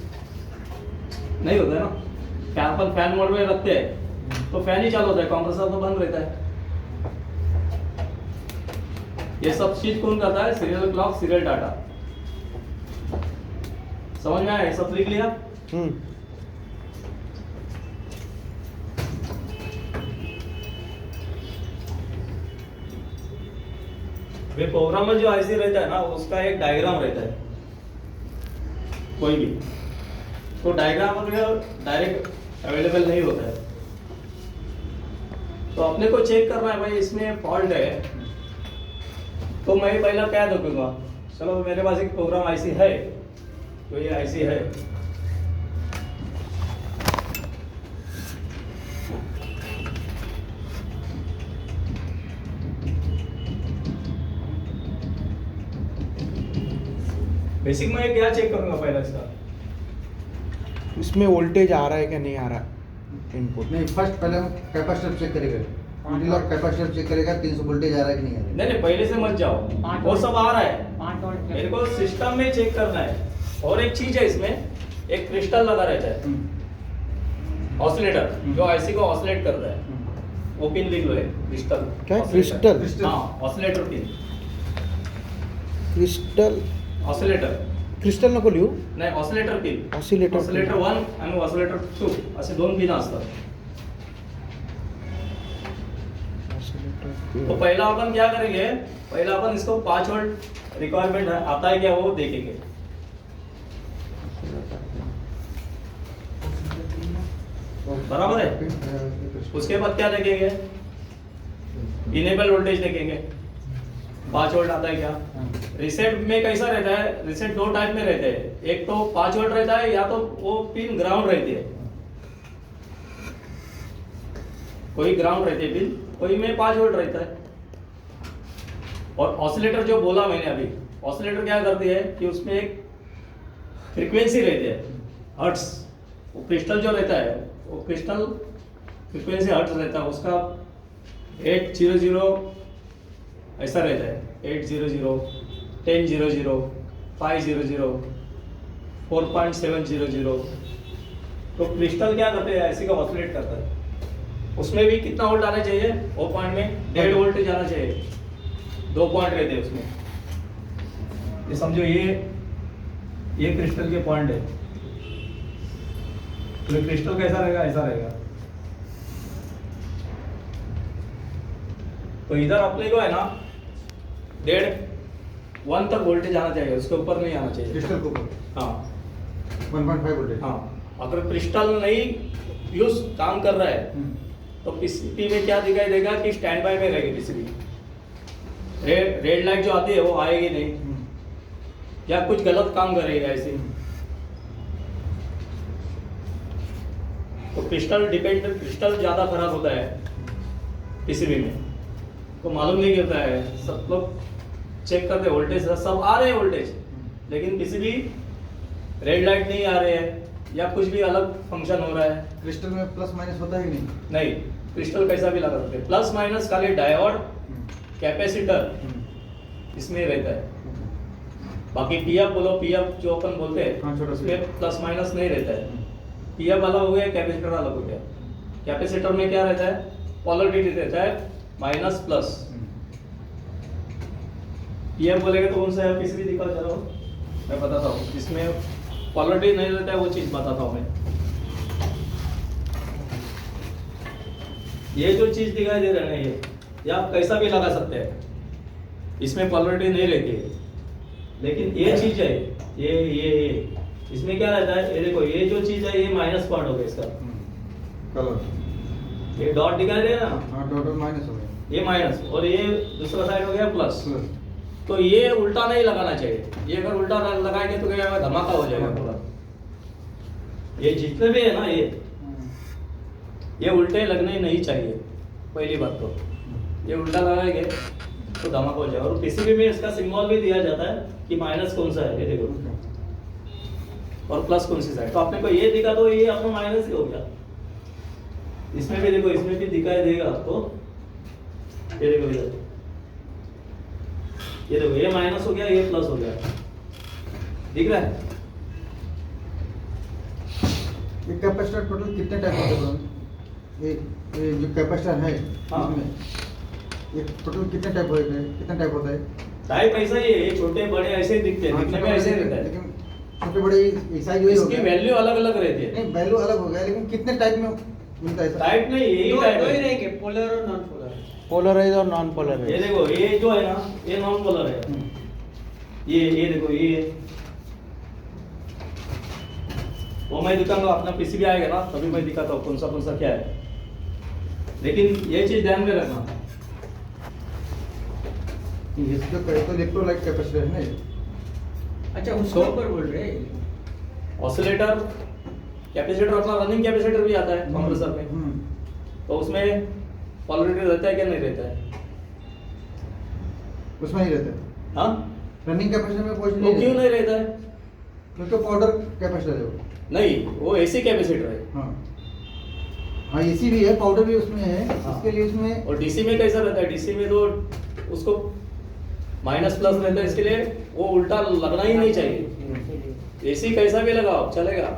नहीं होता है ना। क्या अपन फैन मोड में रखते हैं तो फैन ही चालू होता है, कंप्रेसर तो बंद रहता है। ये सब चीज कौन करता है? Serial clock serial data. समझ में आया? ये सब लिख लिया? वे प्रोग्राम में जो आईसी रहता है ना, उसका एक डायग्राम रहता है कोई भी, तो डायग्राम डायरेक्ट अवेलेबल नहीं होता है। तो अपने को चेक करना है भाई इसमें फॉल्ट है, तो मैं पहला क्या देखूंगा? चलो मेरे पास एक प्रोग्राम आईसी है, तो ये आईसी है, बेसिक में क्या चेक करूंगा पहला इसका? इसमें वोल्टेज आ रहा है क्या नहीं आ रहा इनपुट? नहीं, फर्स्ट पहले हम कैपेसिटर चेक करेंगे। यूनिल और कैपेसिटर चेक करेगा 300 वोल्टेज आ रहा है कि नहीं आ रहा है। नहीं पहले से मत जाओ, वो सब आ रहा है, 5 वोल्ट मेरे को सिस्टम में चेक करना है। और एक चीज है इसमें, एक क्रिस्टल लगा रहता है ऑसिलेटर, जो आईसी को ऑसिलेट कर रहा है, वो पिन लिख लो है क्रिस्टल। क्या ऑसिलेटर। क्रिस्टल? हाँ oscillator pin, crystal oscillator crystal नको लिहू. नाही ऑसिलेटर पिन, ऑसिलेटर ऑसिलेटर 1 आणि ऑसिलेटर 2 असे दोन पिन असतात. तो पहला अपन क्या करेंगे, पहला अपन इसको 5 वोल्ट रिक्वायरमेंट आता है क्या वो देखेंगे. बराबर है. उसके बाद क्या देखेंगे, इनेबल वोल्टेज देखेंगे 5 वोल्ट आता है क्या. रिसेट में कैसा रहता है, रिसेट दो टाइप में रहते हैं, एक तो 5 वोल्ट रहता है या तो वो पिन ग्राउंड रहती है, कोई ग्राउंड रहती है पिन, कोई में 5 वोल्ट रहता है. और ऑसिलेटर जो बोला मैंने अभी, ऑसिलेटर क्या करती है कि उसमें एक फ्रीक्वेंसी रहती है हर्ट्ज. वो क्रिस्टल जो रहता है वो क्रिस्टल फ्रीक्वेंसी हर्ट्ज रहता है, उसका 800 ऐसा रहता है, 800, 1000, 500, 4.700. तो क्रिस्टल क्या करते हैं, ऐसी का ऑसिलेट करता है. उसमें भी कितना वोल्ट आना चाहिए, वो पॉइंट में 1.5 वोल्ट जाना चाहिए. 2 पॉइंट रहते हैं उसमें. ये समझो, ये ये क्रिस्टल के पॉइंट है, तो क्रिस्टल कैसा रहेगा, ऐसा रहेगा। तो इधर अपने को है ना 1.5 तक वोल्टेज आना चाहिए, उसके ऊपर नहीं आना चाहिए। क्रिस्टल को हाँ 1.5 वोल्टेज। हाँ, अगर क्रिस्टल नहीं यूज काम कर रहा है तो पीसीबी में क्या दिखाई देगा कि स्टैंड बाय में रहेगी पीसीबी। रेड लाइट जो आती है वो आएगी नहीं, या कुछ गलत काम करेगा ऐसे। तो क्रिस्टल ज़्यादा खराब होता है पीसीबी में, तो मालूम नहीं करता है। सब लोग चेक करते वोल्टेज, सब आ रहे हैं वोल्टेज, लेकिन पीसीबी रेड लाइट नहीं आ रहे हैं या कुछ भी अलग फंक्शन हो रहा है। क्रिस्टल में प्लस माइनस होता है कि नहीं, क्रिस्टल कैसा भी लगा सकते हैं। प्लस माइनस खाली डायोड, कैपेसिटर इसमें रहता है। बाकी पीएफ बोलो, पीएफ जो अपन बोलते हैं हाँ, छोटा उसमें प्लस माइनस नहीं रहता है। पीएफ अलग हो गया, कैपेसिटर अलग हो गया। कैपेसिटर में क्या रहता है, पोलरिटी रहता है माइनस प्लस। पीएफ बोलेगा तो कौन सा है, किसी भी दिखाओ, चलो मैं बताता हूँ। इसमें पोलरिटी नहीं रहता है, वो चीज बताता हूँ मैं। ये जो चीज दिखाई दे रहा है ये आप कैसा भी लगा सकते हैं, इसमें पोलरिटी नहीं रहती है। लेकिन ये चीज है, ये इसमें क्या रहता है, ये देखो, ये जो चीज है ये माइनस पार्ट हो गया इसका। कलर ये डॉट दिखाई दे रहा है ना, हाँ डॉट माइनस हो गया, ये माइनस, और ये दूसरा साइड हो गया प्लस। तो ये उल्टा नहीं लगाना चाहिए। ये अगर उल्टा लगाएंगे तो क्या होगा, धमाका हो जाएगा पूरा। ये जितने भी है ना ये उल्टे लगने नहीं चाहिए। पहली बात तो ये उल्टा लगाएंगे तो धमाका हो जाएगा। और पीसीबी में इसका सिंबल भी दिया जाता है कि माइनस कौन सा है, ये देखो, और प्लस कौन सी साइड। तो आपने को ये दिखा तो ये अपना माइनस ही हो गया। इसमें भी देखो, इसमें भी दिखाई देगा आपको, ये देखो इधर, ये देखो, ये माइनस हो गया, ये प्लस हो गया, दिख रहा है। ये कैपेसिटर टोटल कितने टाइप होते हैं? ये जो कैपेसिटर है हाँ। इसमें ये टोटल कितने टाइप होते हैं, कितना टाइप होता है? टाइप ऐसा ही है, ये छोटे बड़े ऐसे ही दिखते हैं, हाँ, दिखने में ऐसे ही रहता है। लेकिन छोटे बड़े साइज वही हो इसकी गया। वैल्यू अलग अलग रहती है। नहीं वैल्यू अलग हो गया, लेकिन कितने टाइप में मिलता है? टाइप नहीं, यही दो टाइप ही है। रहेंगे, पोलर और नॉन पोलर। पोलराइज और नॉन ये पोलराइज। देखो, ये जो है ना ये नॉन पोलर है। ये देखो, ये वो मैं दिखाऊंगा, अपना पीसीबी आएगा ना तभी मैं दिखाता हूँ कौन सा क्या है। लेकिन ये चीज ध्यान में रखना, इसका तो इलेक्ट्रोलाइट कैपेसिटर है ना ये? अच्छा, उसके तो- ऊपर बोल रहे हैं। ऑसिलेटर, कैपेसिटर, अपना रनिंग कैपेसिटर भी आता है कंप्रेसर में। तो उसमें पोलरिटी रहता है क्या, नहीं रहता है? उसमें नहीं रहता है। हाँ, रनिंग कैपेसिटर में कुछ वो क्यों नहीं रहता है? क्योंकि पाउडर कैपेसिटर है वो। नहीं, वो एसी कैपेसिटर है। हाँ हाँ, एसी भी है, पाउडर भी उसमें है। हाँ। इसके लिए उसमें और डीसी में कैसा रहता है, डीसी में तो उसको माइनस प्लस रहता है, इसके लिए वो उल्टा लगना ही नहीं चाहिए। एसी कैसा भी लगाओ चलेगा,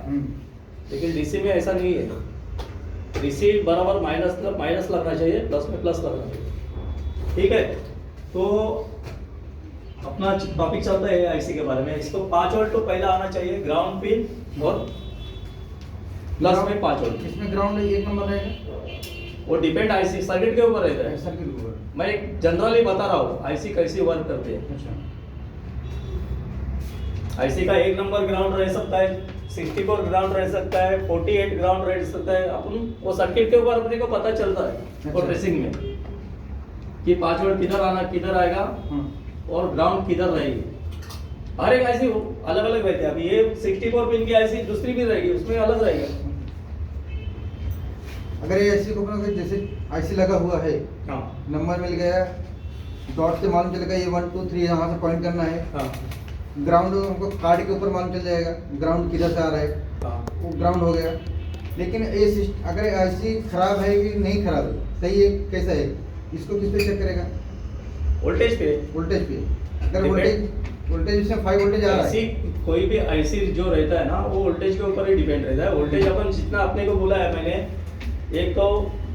लेकिन डीसी में ऐसा नहीं है। डीसी बराबर माइनस लगना चाहिए, प्लस में प्लस लगना चाहिए। ठीक है, तो अपना टॉपिक चलता है आईसी के बारे में। इसको 5 वोल्ट तो पहला आना चाहिए, ग्राउंड पिन और प्लस में 5 वोल्ट। इसमें ग्राउंड एक नंबर रहेगा, वो डिपेंड आईसी सर्किट के ऊपर रहता है। सर्किट के ऊपर। मैं एक जनरली बता रहा हूँ आईसी कैसी वर्क करती है। अच्छा, आईसी का 1 नंबर ग्राउंड रह सकता है, 64 ग्राउंड रह सकता है, 48 ग्राउंड रह सकता है। अपन वो सर्किट के ऊपर अपने को पता चलता है और ट्रेसिंग में कि 5 वोल्ट किधर आना, किधर आएगा हाँ। और ग्राउंड किधर रहेगी। हर एक आईसी अलग अलग रहती है। अभी ये 64 पिन की आईसी दूसरी भी रहेगी, उसमें अलग रहेगा। अगर ये ऐसी को जैसे आईसी लगा हुआ है, हाँ नंबर मिल गया, डॉट से मालूम चलेगा ये 1 2 3 यहाँ से पॉइंट करना है। हाँ ग्राउंड हमको कार्ड के ऊपर मालूम चल जाएगा ग्राउंड किधर से आ रहा है, हाँ। वो ग्राउंड हो गया। लेकिन ये अगर आईसी खराब है कि नहीं खराब है, सही है कैसा है, इसको किस पे चेक करेगा? वोल्टेज पे। वोल्टेज पे। अगर Depend- वोल्टेज इसमें 5 वोल्टेज आ रहा आईसी है, कोई भी आईसी जो रहता है ना वो वोल्टेज के ऊपर ही डिपेंड रहता है। वोल्टेज अपन जितना अपने को बोला है मैंने, एक तो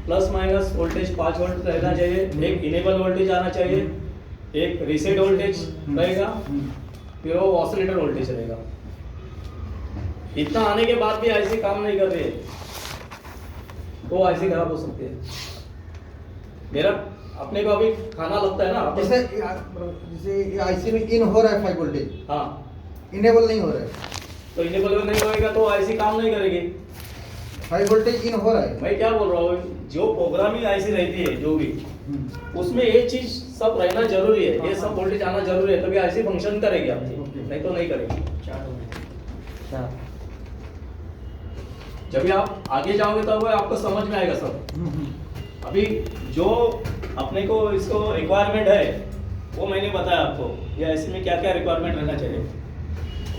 प्लस माइनस वोल्टेज 5 वोल्ट रहना चाहिए, एक इनेबल वोल्टेज आना चाहिए, एक रीसेट वोल्टेज रहेगा, फिर वो ऑसिलेटर वोल्टेज रहेगा। इतना आने के बाद भी आईसी काम नहीं कर रही है, वो आईसी खराब हो सकती है। मेरा अपने को अभी खाना लगता है ना जैसे जैसे आईसी में इन हो रहा है 5 वोल्टेज, हाँ, इनेबल नहीं हो रहा है, तो इनेबल नहीं होएगा तो आईसी काम नहीं करेगी। 5 वोल्टेज इन हो रहा है। मैं क्या बोल रहा हूँ, जो प्रोग्रामिंग आईसी रहती है जो भी, उसमें ये चीज सब रहना जरूरी है, ये सब वोल्टेज आना जरूरी है, तभी आईसी फंक्शन करेगी आपकी, नहीं तो नहीं करेगी। जब भी आप आगे जाओगे तब आपको समझ में आएगा सब। अभी जो अपने को इसको रिक्वायरमेंट है वो मैंने बताया आपको, ये आईसी में क्या क्या रिक्वायरमेंट रहना चाहिए,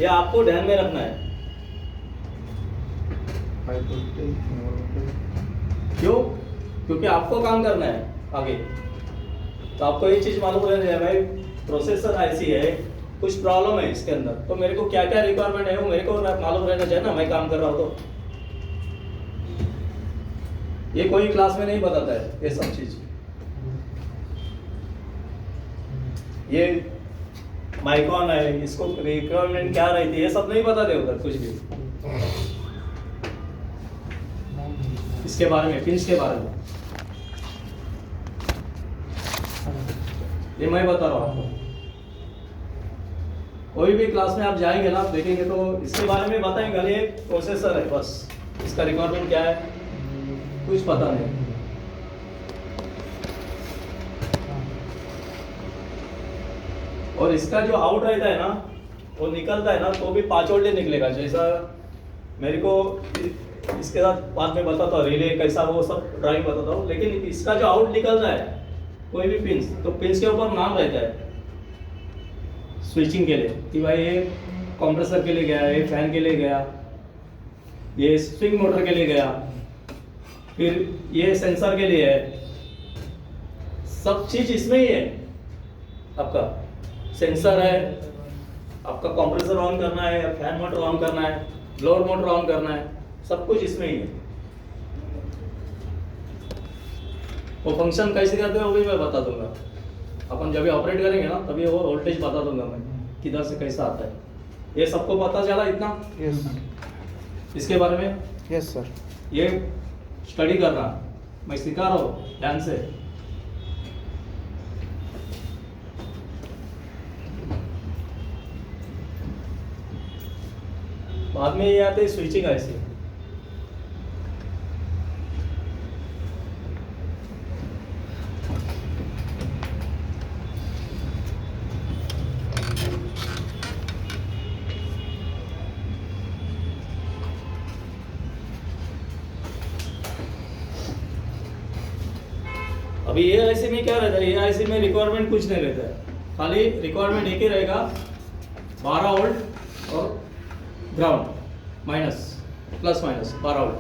ये आपको ध्यान में रखना है। 5 वोल्टेज क्यों? क्योंकि आपको काम करना है आगे, तो आपको ये चीज मालूम रहना चाहिए भाई प्रोसेसर आईसी है, कुछ प्रॉब्लम है इसके अंदर, तो मेरे को क्या क्या रिक्वायरमेंट है वो मेरे को मालूम रहना चाहिए ना, मैं काम कर रहा हूँ तो। ये कोई क्लास में नहीं बताता है ये सब चीज। ये माइक्रोन है, इसको रिक्वायरमेंट क्या रहती है ये सब नहीं बताते उधर कुछ भी, इसके बारे में, पिंस के बारे में ये मैं बता रहा हूँ आपको। कोई भी क्लास में आप जाएंगे ना, आप देखेंगे तो इसके बारे में बताएंगे, खाली एक प्रोसेसर है बस, इसका रिक्वायरमेंट क्या है कुछ पता नहीं। और इसका जो आउट रहता है ना, वो निकलता है ना तो भी 5 वोल्ट निकलेगा, जैसा मेरे को इसके साथ बाद में बताता हूँ रिले कैसा, वो सब ड्राइंग बताता हूँ। लेकिन इसका जो आउट निकलता है कोई भी पिंस, तो पिंस के ऊपर नाम रहता है स्विचिंग के लिए, कि भाई ये कंप्रेसर के लिए गया, ये फैन के लिए गया, ये स्विंग मोटर के लिए गया, फिर ये सेंसर के लिए है, सब चीज इसमें ही है। आपका सेंसर है, आपका कंप्रेसर ऑन करना है, फैन मोटर ऑन करना है, ब्लोअर मोटर ऑन करना है, सब कुछ इसमें ही है। वो फंक्शन कैसे करते हैं वो भी मैं बता दूंगा, अपन जब भी ऑपरेट करेंगे ना तभी वो वोल्टेज बता दूंगा मैं किधर से कैसा आता है। ये सबको पता चला इतना यस इसके बारे में? Yes sir. ये स्टडी करना मैं सिखा रहा हूँ ध्यान से। बाद में ये आते स्विचिंग ऐसे, अभी ये आईसी में क्या रहता है, ये आईसी में रिक्वायरमेंट कुछ नहीं रहता है, खाली रिक्वायरमेंट एक ही रहेगा 12 वोल्ट और ground minus plus minus 12 volt.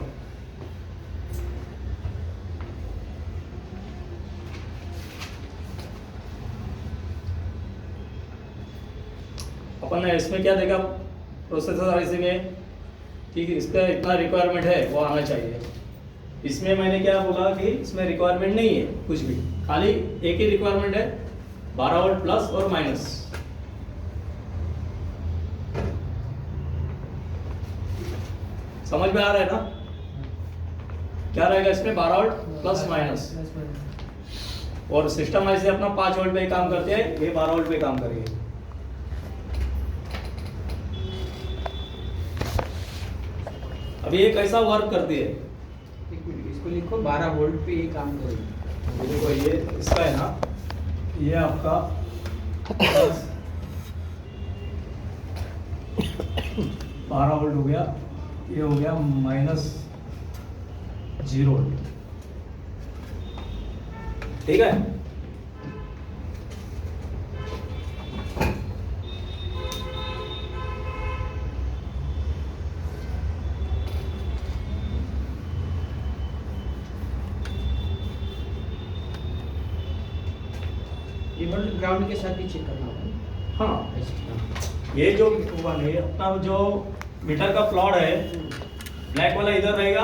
अपन ने इसमें क्या देखा प्रोसेसर आईसी में कि इसका इतना रिक्वायरमेंट है वो आना चाहिए। इसमें मैंने क्या बोला कि इसमें रिक्वायरमेंट नहीं है कुछ भी, खाली एक ही रिक्वायरमेंट है 12 वोल्ट प्लस और माइनस। समझ में आ रहा है ना? क्या रहेगा इसमें 12 वोल्ट प्लस माइनस, और सिस्टम ऐसे अपना 5 वोल्ट पे काम करते हैं, ये 12 वोल्ट पे काम करेंगे। अभी ये कैसा वर्क करती है, एक मिनट इसको लिखो, 12 वोल्ट पे ये काम करेगी। देखो ये इसका है ना, ये आपका 12 वोल्ट हो गया, ये हो गया -0 वोल्ट, ठीक है। ये वोल्ट ग्राउंड के साथ भी चेक करना होगा। हाँ, ऐसे ये जो अपना जो मीटर का प्लॉट है, ब्लैक वाला इधर रहेगा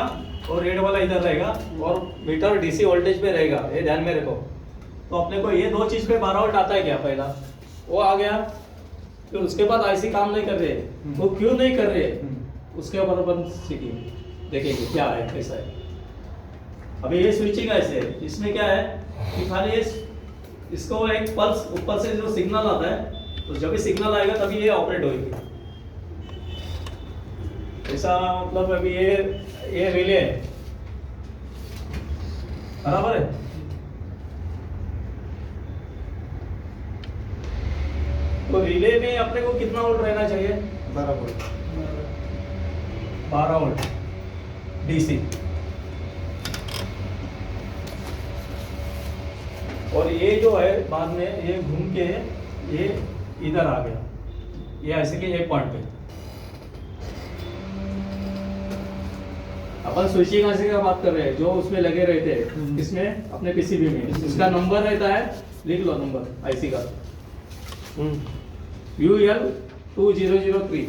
और रेड वाला इधर रहेगा, और मीटर डीसी वोल्टेज पे रहेगा, ये ध्यान में रखो। तो अपने को ये दो चीज पे 12 वोल्ट आता है क्या, पहला वो आ गया, फिर उसके बाद आईसी काम नहीं कर रही है। वो क्यों नहीं कर रही है उसके ऊपर अपन सीखेंगे, देखेंगे क्या है कैसा है। अभी ये स्विचिंग ऐसे है, इसमें क्या है कि खाली इसको एक पल्स ऊपर से जो सिग्नल आता है, तो जब भी सिग्नल आएगा तभी ये ऑपरेट होगी। ऐसा मतलब अभी ये रिले है, बराबर है। तो रिले में अपने को कितना वोल्ट रहना चाहिए? 12 वोल्ट 12 वोल्ट डीसी। और ये जो है बाद में ये घूम के ये इधर आ गया, ये ऐसे के एक पॉइंट पे। अपन स्विचिंग ऐसे का बात कर रहे हैं, जो उसमें लगे रहते हैं, इसमें अपने पीसीबी में इसका नंबर रहता है, लिख लो नंबर आईसी का, UL2003।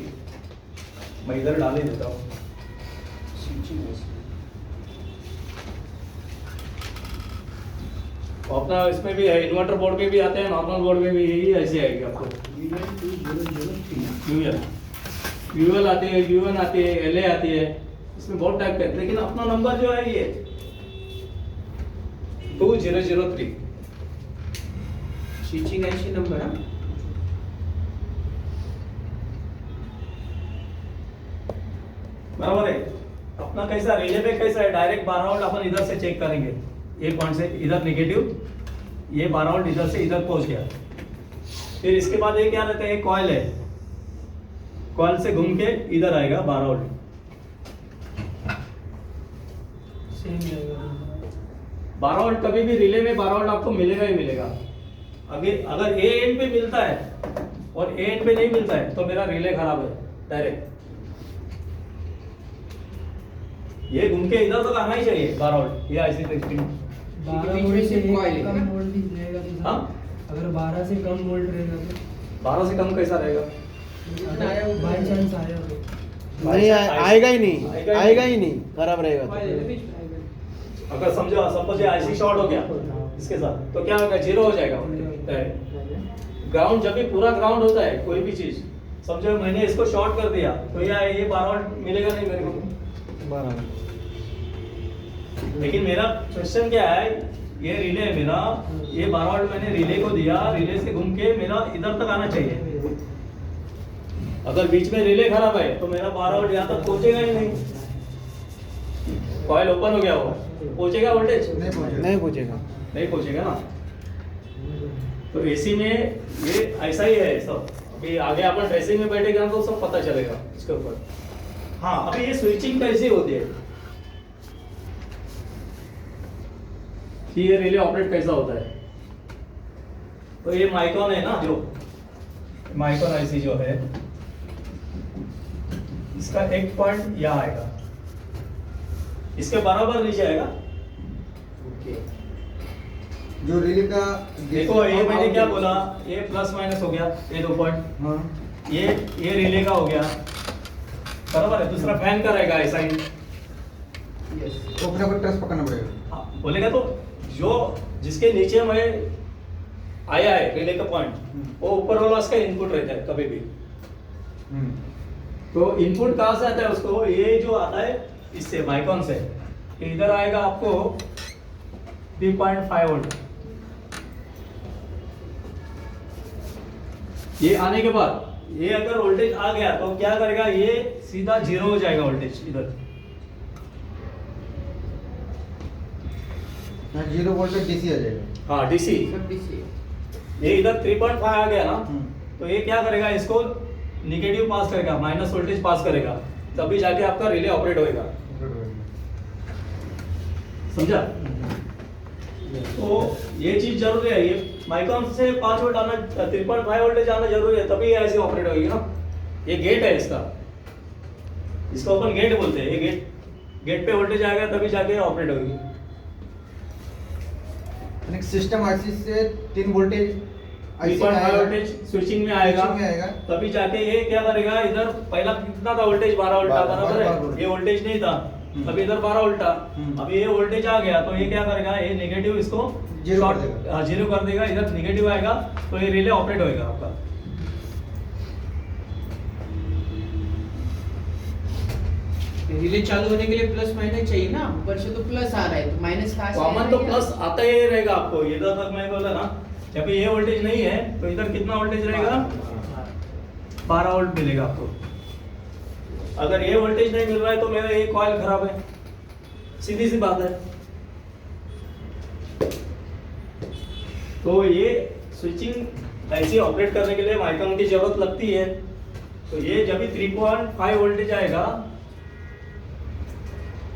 मैं इधर डाल ही देता हूँ। अपना इसमें भी है, इन्वर्टर बोर्ड में भी आते हैं, नॉर्मल बोर्ड में भी यही ऐसे आएगी आपको। UL आती है, UN आती है, LA आती है, इसमें बहुत टाइप के, लेकिन अपना नंबर जो है ये 2003 स्विचिंग ऐसी नंबर है। बराबर है। अपना कैसा रिले पे कैसा है, डायरेक्ट 12 वोल्ट अपन इधर से चेक करेंगे, ये पॉइंट से इधर नेगेटिव, ये 12 वोल्ट इधर से इधर पहुंच गया। फिर इसके बाद ये क्या रहता है, कॉइल है, कॉइल से घूम के इधर आएगा 12 वोल्ट। 12 वोल्ट कभी भी रिले में 12 वोल्ट आपको मिलेगा ही मिलेगा। अगर ए एंड पे मिलता है और ए एंड पे नहीं मिलता है तो मेरा रिले खराब है डायरेक्ट। ये घूम के इधर तक आना ही चाहिए 12 वोल्ट, ये ऐसी टेस्टिंग। 12 वोल्ट से कॉइल कम वोल्टेज रहेगा तो हाँ, अगर 12 से कम वोल्ट रहेगा तो 12 से कम कैसा रहेगा? बाई चांस आया हो नहीं आएगा ही नहीं, आएगा ही नहीं, खराब रहेगा तो। अगर समझो सपोज ये आईसी शॉर्ट हो गया इसके साथ, तो क्या होगा, जीरो हो जाएगा। ग्राउंड जब भी पूरा ग्राउंड होता है कोई भी चीज, समझो मैंने इसको शॉर्ट कर दिया तो ये 12 वोल्ट मिलेगा नहीं मेरे को। लेकिन मेरा क्वेश्चन क्या है, ये रिले है मेरा, ये 12 वोल्ट मैंने रिले को दिया, रिले से घूम के मेरा इधर तक आना चाहिए। अगर बीच में रिले खराब है तो मेरा 12 वोल्ट यहाँ तक पहुंचेगा ही नहीं। कॉइल ओपन हो गया होगा, पहुंचेगा वोल्टेज? नहीं पूछेगा। नहीं पहुंचेगा ना। तो एसी में ये ऐसा ही है सब। अभी आगे अपन ड्रेसिंग में बैठेगा तो सब पता चलेगा इसके ऊपर। हाँ, अभी ये स्विचिंग कैसी होती है कि ये रिले ऑपरेट कैसा होता है। तो ये माइक्रोन है ना, जो माइक्रोन आईसी जो है, इसका एक पॉइंट यहाँ आएगा, इसके बराबर नीचे आएगा। जो रिले का देखो ये मैंने क्या बोला, ये प्लस माइनस हो गया, ये 2 पॉइंट, हाँ ये रिले का हो गया, बराबर है। दूसरा फैन का रहेगा ऐसा ही। वो अपने को ट्रस पकड़ना पड़ेगा। हाँ, बोलेगा तो जो जिसके नीचे में आया है रिले का पॉइंट, वो ऊपर वाला उसका इनपुट रहता है कभी भी। तो इनपुट कहाँ से आता है उसको, ये जो आता है इससे माइक्रोन से, इधर आएगा आपको 3.5 वोल्ट। ये आने के बाद ये अगर वोल्टेज आ गया तो क्या करेगा, ये सीधा 0 हो जाएगा वोल्टेज इधर। 0 वोल्ट पे डीसी आ जाएगा। हाँ, डीसी। सब डीसी। ये इधर 3.5 आ गया ना, तो ये क्या करेगा, इसको निगेटिव पास करेगा, माइनस वोल्टेज पास करेगा, तभी जाके आपका रिले ऑपरेट होएगा। समझा? तो ये चीज जरूरी है, ये माइक्रोन से 5 वोल्ट आना, 3.5 वोल्टेज आना जरूरी है, तभी ऐसे ऑपरेट होगी ना। ये गेट है इसका, इसको अपन गेट बोलते हैं। ये गेट पे वोल्टेज आएगा तभी जाके ऑपरेट होगी। सिस्टम आईसी से 3 वोल्टेज 3.5 वोल्टेज स्विचिंग में आएगा, तभी जाके ये क्या करेगा, इधर पहला कितना था वोल्टेज, 12 वोल्ट था, बराबर है। ये वोल्टेज नहीं था, अभी इधर 12 वोल्ट था, अभी ये वोल्टेज आ गया तो ये क्या करेगा, ये नेगेटिव इसको जीरो कर देगा, इधर नेगेटिव आएगा तो ये रिले ऑपरेट होएगा आपका। रिले चालू होने के लिए प्लस माइनस चाहिए ना, ऊपर से तो प्लस आ रहा है तो माइनस कहाँ से कॉमन तो आएगा? प्लस आता ही रहेगा आपको, इधर तक मैं बोला ना, जब ये वोल्टेज नहीं है तो इधर कितना वोल्टेज रहेगा, 12 वोल्ट मिलेगा आपको। अगर ये वोल्टेज नहीं मिल रहा है तो मेरा ये कॉइल खराब है, सीधी सी बात है। तो ये स्विचिंग ऐसे ऑपरेट करने के लिए माइक्रोन की जरूरत लगती है। तो ये जब भी 3.5 वोल्टेज आएगा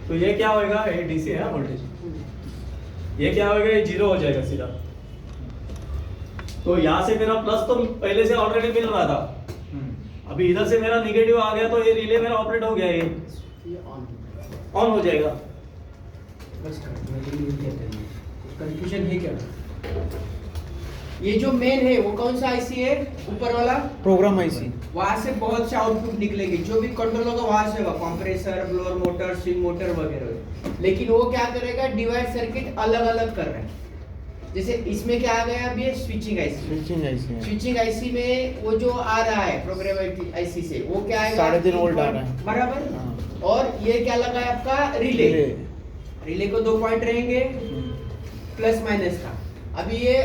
तो ये क्या होएगा, ये डीसी है वोल्टेज, ये क्या होएगा, ये 0 हो जाएगा सीधा। तो यहाँ से मेरा प्लस तो पहले से ऑलरेडी मिल रहा था, अभी इधर से मेरा निगेटिव आ गया तो ये रिले मेरा ऑपरेट हो गया, ये ऑन हो जाएगा। बस कंफ्यूजन है क्या? ये जो मेन है वो कौन सा आईसी है, ऊपर वाला प्रोग्राम आईसी। वहां से बहुत से आउटपुट निकलेंगे, जो भी कंट्रोल होगा वहां से होगा, compressor, blower motor, swing motor वगैरह। लेकिन वो क्या करेगा, डिवाइड सर्किट अलग अलग कर रहा है। जैसे इसमें क्या आ गया अभी, स्विचिंग आईसी। स्विचिंग आईसी है। स्विचिंग आईसी में वो जो आ रहा है प्रोग्राम आईसी से, वो क्या आएगा, 3.5 वोल्ट आ रहा है। बराबर। हाँ। और ये क्या लगा है आपका, रिले। रिले को 2 पॉइंट रहेंगे प्लस माइनस का। अभी ये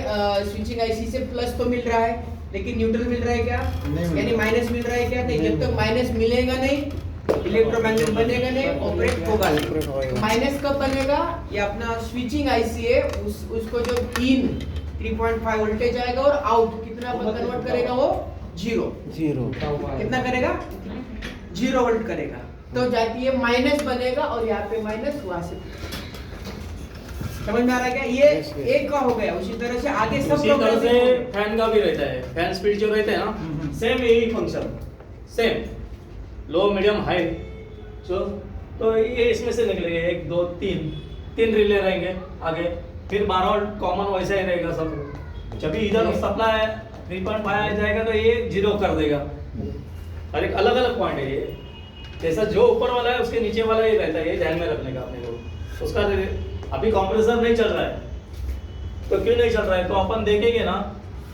स्विचिंग आईसी से प्लस तो मिल रहा है, लेकिन न्यूट्रल मिल रहा है क्या, नहीं मिल यानी रहा। माइनस मिल रहा है क्या, नहीं। जब तक माइनस मिलेगा नहीं, इलेक्ट्रोमैग्नेट बनेगा नहीं, ऑपरेट होगा ऑपरेट होगा। नहीं। माइनस कब बनेगा, ये अपना स्विचिंग आईसी है, उसको जो 3.5 वोल्टेज आएगा और आउट कितना कन्वर्ट करेगा, वो 0 कितना करेगा, 0 वोल्ट करेगा। तो जाती है माइनस बनेगा और यहाँ पे माइनस, वहां से। समझ में आ रहा है क्या, ये Yes, yes. एक का हो गया। उसी तरह से आगे सब उसी तरह प्रोग्राम से फैन का भी रहता है, फैन स्पीड जो रहते हैं ना, सेम यही फंक्शन, सेम लो मीडियम हाई। तो ये इसमें से निकलेंगे 1 2 3 रिले रहेंगे आगे, फिर 12 वोल्ट कॉमन वैसा ही रहेगा सब। जब भी इधर सप्लाई 3.5 आ जाएगा तो ये 0 कर देगा। और एक अलग अलग पॉइंट है ये, जैसा जो ऊपर वाला है उसके नीचे वाला ही रहता है, ये ध्यान में रखने का अपने को। उसका अभी कंप्रेसर नहीं चल रहा है, तो क्यों नहीं चल रहा है, तो अपन देखेंगे ना,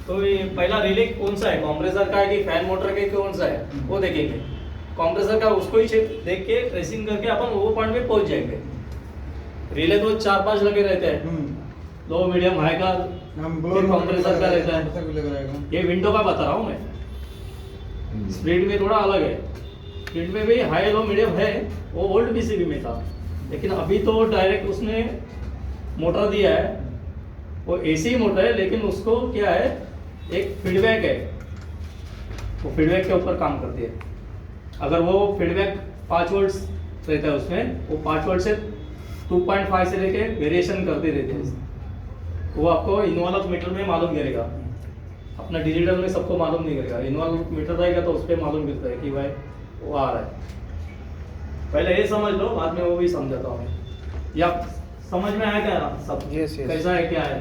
तो ये पहला रिले कौन सा है, कंप्रेसर का है कि फैन मोटर का कौन सा है, वो देखेंगे। कंप्रेसर का उसको ही देख के ट्रेसिंग करके अपन वो पॉइंट पे पहुंच जाएंगे। रिले तो 4-5 लगे रहते हैं, लो मीडियम हाई का, फिर कंप्रेसर का रहता है। ये विंडो का बता रहा हूँ मैं, स्प्लिट में थोड़ा अलग है। स्प्लिट में भी हाई लो मीडियम है, वो ओल्ड बीसीबी में था, लेकिन अभी तो डायरेक्ट उसने मोटर दिया है, वो एसी मोटर है, लेकिन उसको क्या है, एक फीडबैक है, वो फीडबैक के ऊपर काम करती है। अगर वो फीडबैक 5 वोल्ट रहता है उसमें, वो 5 वोल्ट से 2.5 से लेके वेरिएशन करते रहते हैं। वो आपको इन्वॉल्व मीटर में मालूम करेगा, अपना डिजिटल में सबको मालूम नहीं करेगा। इन्वॉल्व मीटर रहेगा तो उस पर मालूम करता है कि भाई वो आ रहा है। पहले ये समझ लो, बाद में वो भी समझाता हूँ। या समझ में आया क्या सब, Yes, yes. कैसा है क्या है,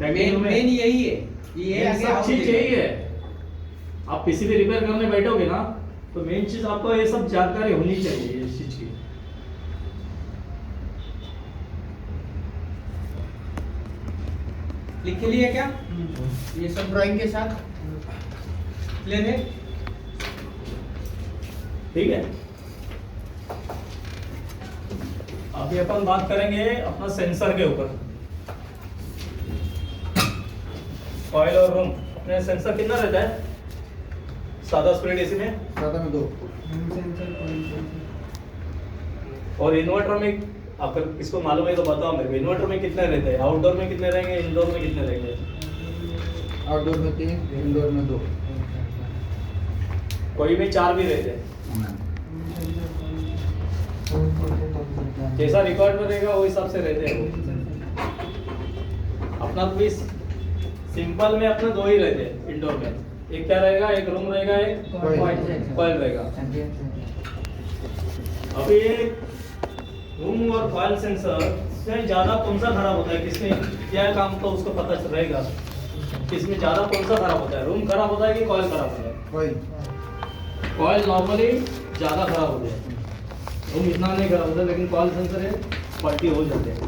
मेन यही है, ये आगे सब out चीज है। यही है। आप पीसीबी रिपेयर करने बैठोगे ना, तो मेन चीज आपको ये सब जानकारी होनी चाहिए इस चीज की। लिख लिया क्या, ये सब ड्राइंग के साथ क्लियर है। ठीक है, अभी अपन बात करेंगे अपना सेंसर के ऊपर। कॉइल और रूम, अपने सेंसर कितना रहता है सादा स्प्लिट एसी में, सादा में 2। और इन्वर्टर में अगर किसको मालूम है तो बताओ मेरे को, इन्वर्टर में कितने रहते हैं, आउटडोर में कितने रहेंगे, इंडोर में कितने रहेंगे। आउटडोर में 3, इंडोर में 2। कोई में 4 भी रहते हैं, जैसा रिकॉर्ड में रहेगा वो हिसाब से रहते हैं वो। अपना तो भी सिंपल में अपना 2 ही रहते हैं इंडोर में, एक क्या रहेगा, एक रूम रहेगा, एक कॉइल रहेगा। अभी रूम और कॉइल सेंसर से ज्यादा कौन सा खराब होता है, किसमें क्या काम तो उसको पता चल रहेगा, किसमें ज्यादा कौन सा खराब होता है, रूम खराब होता है कि कॉइल खराब होता है। कॉइल नॉर्मली ज्यादा खराब होते हैं, रूम इतना नहीं खराब होता, लेकिन कॉइल सेंसर है पलटी हो जाते हैं।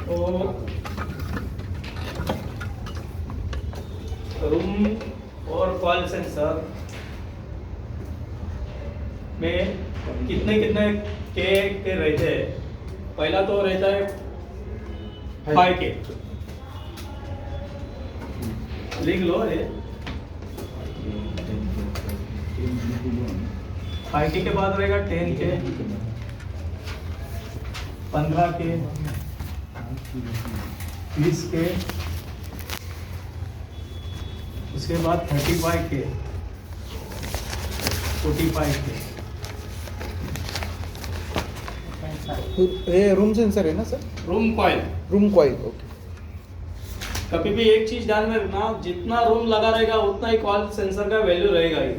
तो रूम और कॉइल सेंसर में कितने कितने के रहते हैं। पहला तो रहता है 5K, लिख लो ये 5K के बाद रहेगा 10K, 15K, 20K, उसके बाद 35K, 45K। ये रूम सेंसर है ना sir? Room coil. Room coil, okay. कभी भी एक चीज ध्यान में रखना, जितना रूम लगा रहेगा उतना ही कॉइल सेंसर का वैल्यू रहेगा ही।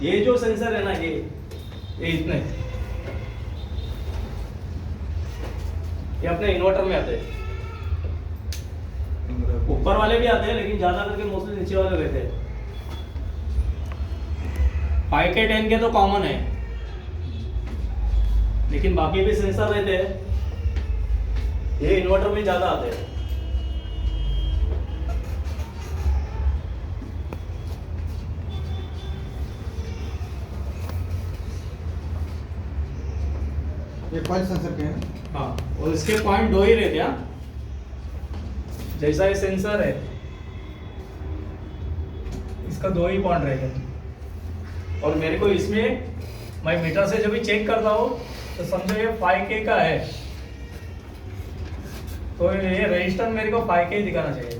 ये जो सेंसर है ना, ये इतने, ये अपने इन्वर्टर में आते हैं। ऊपर वाले भी आते हैं लेकिन ज्यादा करके मोस्टली नीचे वाले रहते हैं। 5K 10K तो कॉमन है, लेकिन बाकी भी सेंसर रहते हैं। ये इन्वर्टर में ज्यादा आते हैं। ये कॉइल सेंसर के हैं ना? हाँ, और इसके पॉइंट 2 ही रहते हैं। हाँ? जैसा ये सेंसर है, इसका 2 ही पॉइंट रहेगा। और मेरे को इसमें, मैं मीटर से जब भी चेक करता हूँ तो समझो ये 5K का है, तो ये रजिस्टर मेरे को 5K ही दिखाना चाहिए।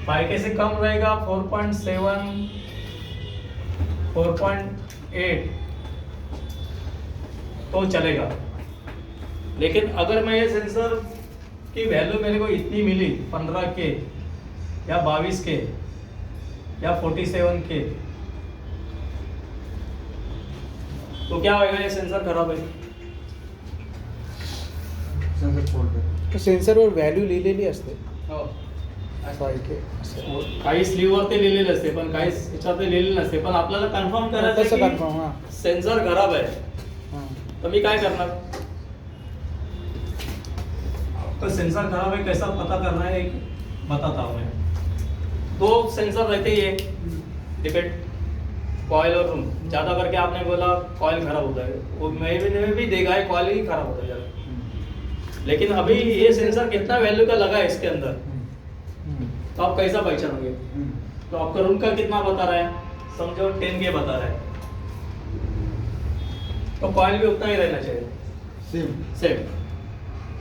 5K से कम रहेगा 4.7, 4.8 तो चलेगा। लेकिन अगर मैं ये सेंसर की वैल्यू मेरे को इतनी मिली 15K या 22K या 47K, तो क्या होएगा? ये सेंसर खराब है। सेंसर फॉल्ट है। तो सेन्सरवर व्हॅल्यू लिहिलेली असते हो. 5K काही स्लीववरती लिहिलेले असते पण काही याच्यावरती लिहिलेले नसते, पण आपल्याला कन्फर्म करायचं कसं आहे कन्फर्म? हां की सेन्सर खराब आहे, हां तर मी काय करणार? तो सेंसर खराब है, कैसा पता करना है बताता हूँ मैं। 2 सेंसर रहते ही, डिपेंड कॉइल और रूम। ज़्यादा करके आपने बोला कॉइल खराब होता है, वो मैं भी देखा है कॉइल ही खराब होता है ज़्यादा। लेकिन अभी ये सेंसर कितना वैल्यू का लगा है इसके अंदर, तो आप कैसा पहचानोगे? तो आपका रूम का कितना बता रहा है? समझो 10K बता रहा है, तो कॉइल भी उतना ही रहना चाहिए, सेम।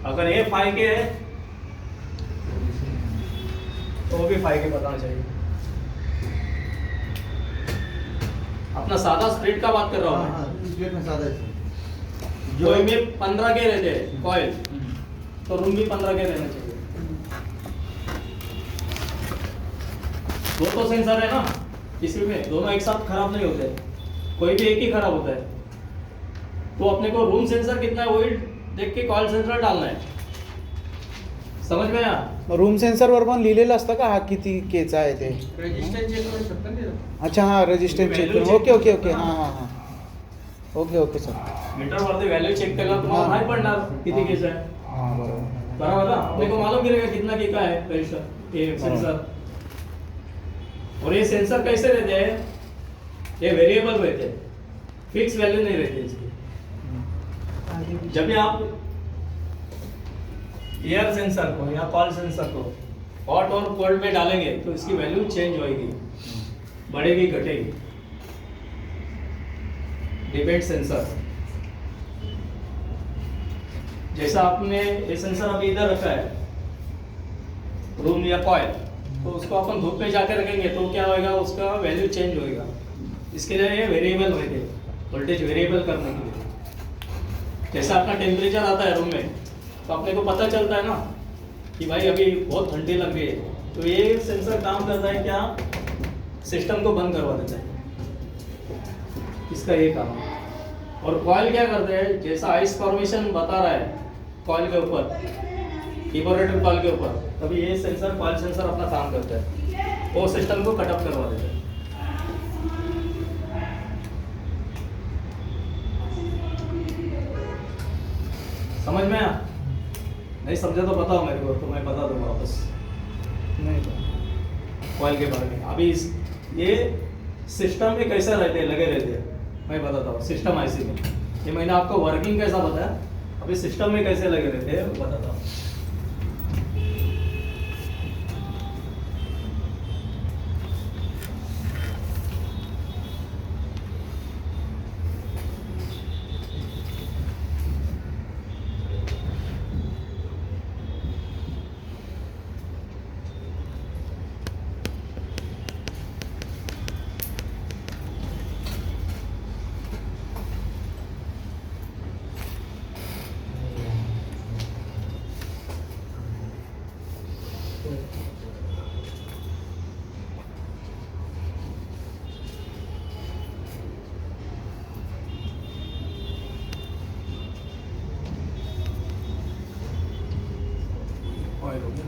अगर ये 5K है तो वो भी 5K बताना चाहिए। अपना सादा स्प्लिट का बात कर रहा हूँ मैं। स्प्लिट में सादा है। जो में 15K रहते हैं कॉइल, तो रूम भी 15K रहना चाहिए। 2 तो सेंसर है ना इसी में, दोनों एक साथ खराब नहीं होते, कोई भी एक ही खराब होता है। तो अपने को रूम सेंसर कितना है वही देख के कॉइल सेंसर डालना है। समझ में आया? रूम सेन्सरवर पण लिहिलेलं असतं का हा किती केचा आहे ते? रेजिस्टन्स चेक करू शकता ना. अच्छा हां रेजिस्टन्स चेक करून. ओके ओके ओके हां हां हां ओके ओके सर. मीटर वरती वैल्यू चेक केला तुम्हाला माहित पडणार किती केस आहे. हां बरोबर. बराबर ना? अपने को मालूम गिरेगा कितना के का है रजिस्टर ये सेंसर। और ये सेंसर कैसे रहते हैं? ये वेरिएबल रहते हैं, फिक्स वैल्यू नहीं रहती इसकी। जब भी आप एयर सेंसर को या कॉल सेंसर को हॉट और कोल्ड में डालेंगे तो इसकी वैल्यू चेंज होएगी, बढ़ेगी घटेगी, डिपेंड सेंसर। जैसा आपने ये सेंसर अभी इधर रखा है रूम या कॉइल, तो उसको अपन धूप में जाकर रखेंगे तो क्या होएगा? उसका वैल्यू चेंज होएगा। इसके लिए ये वेरिएबल रहते, वोल्टेज वेरिएबल करने के लिए। जैसा अपना टेम्परेचर आता है रूम में, तो अपने को पता चलता है ना कि भाई अभी बहुत ठंडी लग रही है, तो ये सेंसर काम करता है क्या? सिस्टम को बंद करवा देता है, इसका ये काम है। और कॉइल क्या करते हैं? जैसा आइस फॉर्मेशन बता रहा है कॉइल के ऊपर, इवोलेटिव कॉइल के ऊपर, तभी ये सेंसर कॉइल सेंसर अपना काम करता है, वो सिस्टम को कट ऑफ करवा देता है। समझ में आया? नहीं समझा तो बताओ मेरे को, तो मैं बता दूंगा वापस नहीं कॉइल के बारे में। अभी ये सिस्टम में कैसे रहते हैं, लगे रहते हैं, मैं बताता हूँ। सिस्टम आईसी में ये मैंने आपको वर्किंग कैसा बताया, अभी सिस्टम में कैसे लगे रहते हैं वो बताता हूँ। ऑयल हो गया।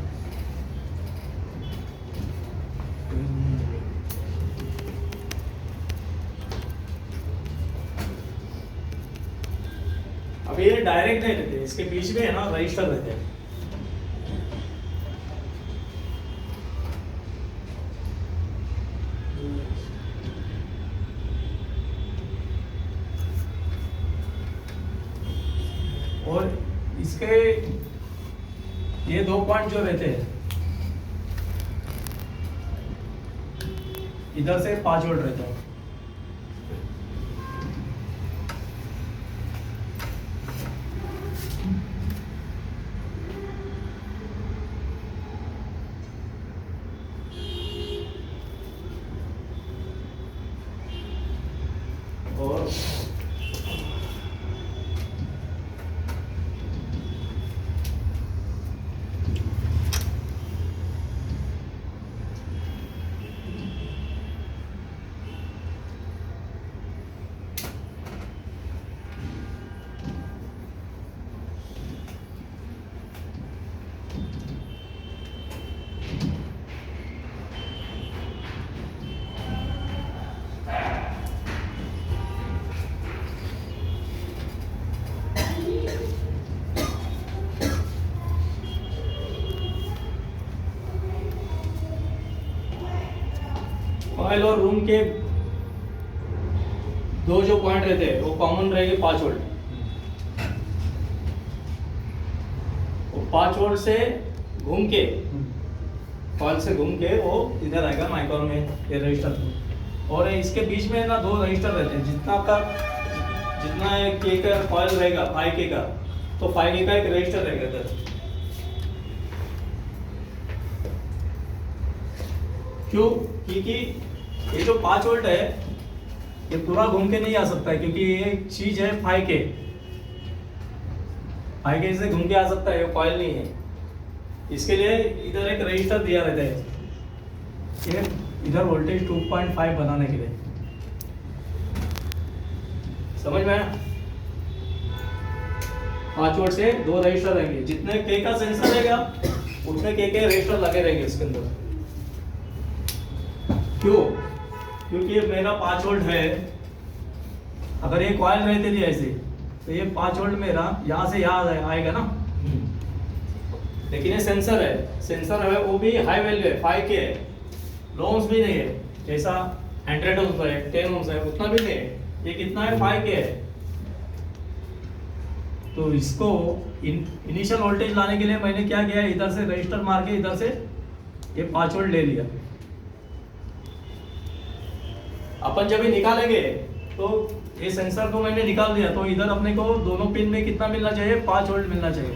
अब ये डायरेक्ट नहीं रहते, इसके बीच में है ना रजिस्टर रहते हैं। और इसके ये 2 पॉइंट जो रहते हैं, इधर से 5 वोल्ट रहता है। और कॉइल और रूम के 2 जो पॉइंट रहते हैं वो कॉमन रहेंगे 5 वोल्ट। वो 5 वोल्ट से घूम के, कॉइल से घूम के वो इधर आएगा माइक्रोन में, ये रजिस्टर। और इसके बीच में ना 2 रजिस्टर रहते हैं। जितना के का कॉइल रहेगा 5K का, तो 5K का एक रजिस्टर रहेगा इधर। क्यों? क्योंकि ये जो 5 वोल्ट है ये पूरा घूम के नहीं आ सकता है, क्योंकि ये चीज है 5K से घूम के आ सकता है, ये कॉइल नहीं है। इसके लिए इधर एक रजिस्टर दिया रहता है, ये इधर वोल्टेज 2.5 बनाने के लिए। समझ में आया? 5 वोल्ट से 2 रजिस्टर रहेंगे। जितने K का सेंसर रहेगा उतने K के रजिस्टर लगे रहेंगे इसके अंदर। क्यों? क्योंकि ये मेरा 5 वोल्ट है। अगर ये कॉइल रहते थे ऐसे, तो ये 5 वोल्ट मेरा यहाँ से यहाँ आएगा ना। लेकिन ये सेंसर है, सेंसर है वो भी हाई वैल्यू है, 5K है, लो ओम्स भी नहीं है। जैसा 100 ओम्स है, 10 ओम्स है, उतना भी नहीं है। ये कितना है? 5K है। तो इसको इनिशियल वोल्टेज लाने के लिए मैंने क्या किया, इधर से रजिस्टर मार के इधर से ये 5 वोल्ट ले लिया। अपन जब ये निकालेंगे तो ये सेंसर को मैंने निकाल दिया, तो इधर अपने को दोनों पिन में कितना मिलना चाहिए? 5 वोल्ट मिलना चाहिए।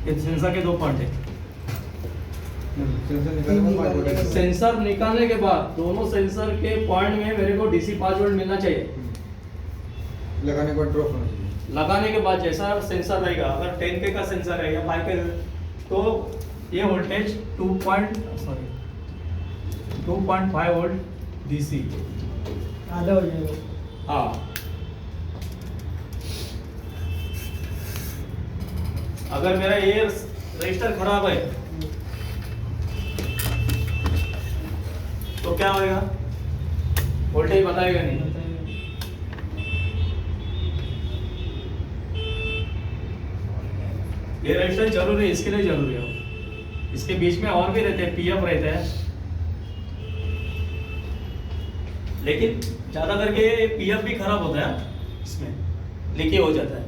ये सेंसर के 2 पॉइंट है। सेंसर निकालने के बाद दोनों सेंसर के पॉइंट में मेरे को DC 5 वोल्ट मिलना चाहिए। लगाने के बाद ड्रॉप होना चाहिए। लगाने के बाद जैसा सेंसर रहेगा, अगर 10K का सेंसर है या 5K, तो ये वोल्टेज 2.5 वोल्ट DC। आधा हो जाएगा। हाँ, अगर मेरा ये रजिस्टर खराब है तो क्या होएगा? वोल्टेज बताएगा नहीं। ये रजिस्टर जरूरी है, इसके लिए जरूरी है। इसके बीच में और भी रहते हैं, पीएफ रहते हैं, लेकिन ज्यादा करके पीएफ भी खराब होता है, इसमें लीकेज हो जाता है।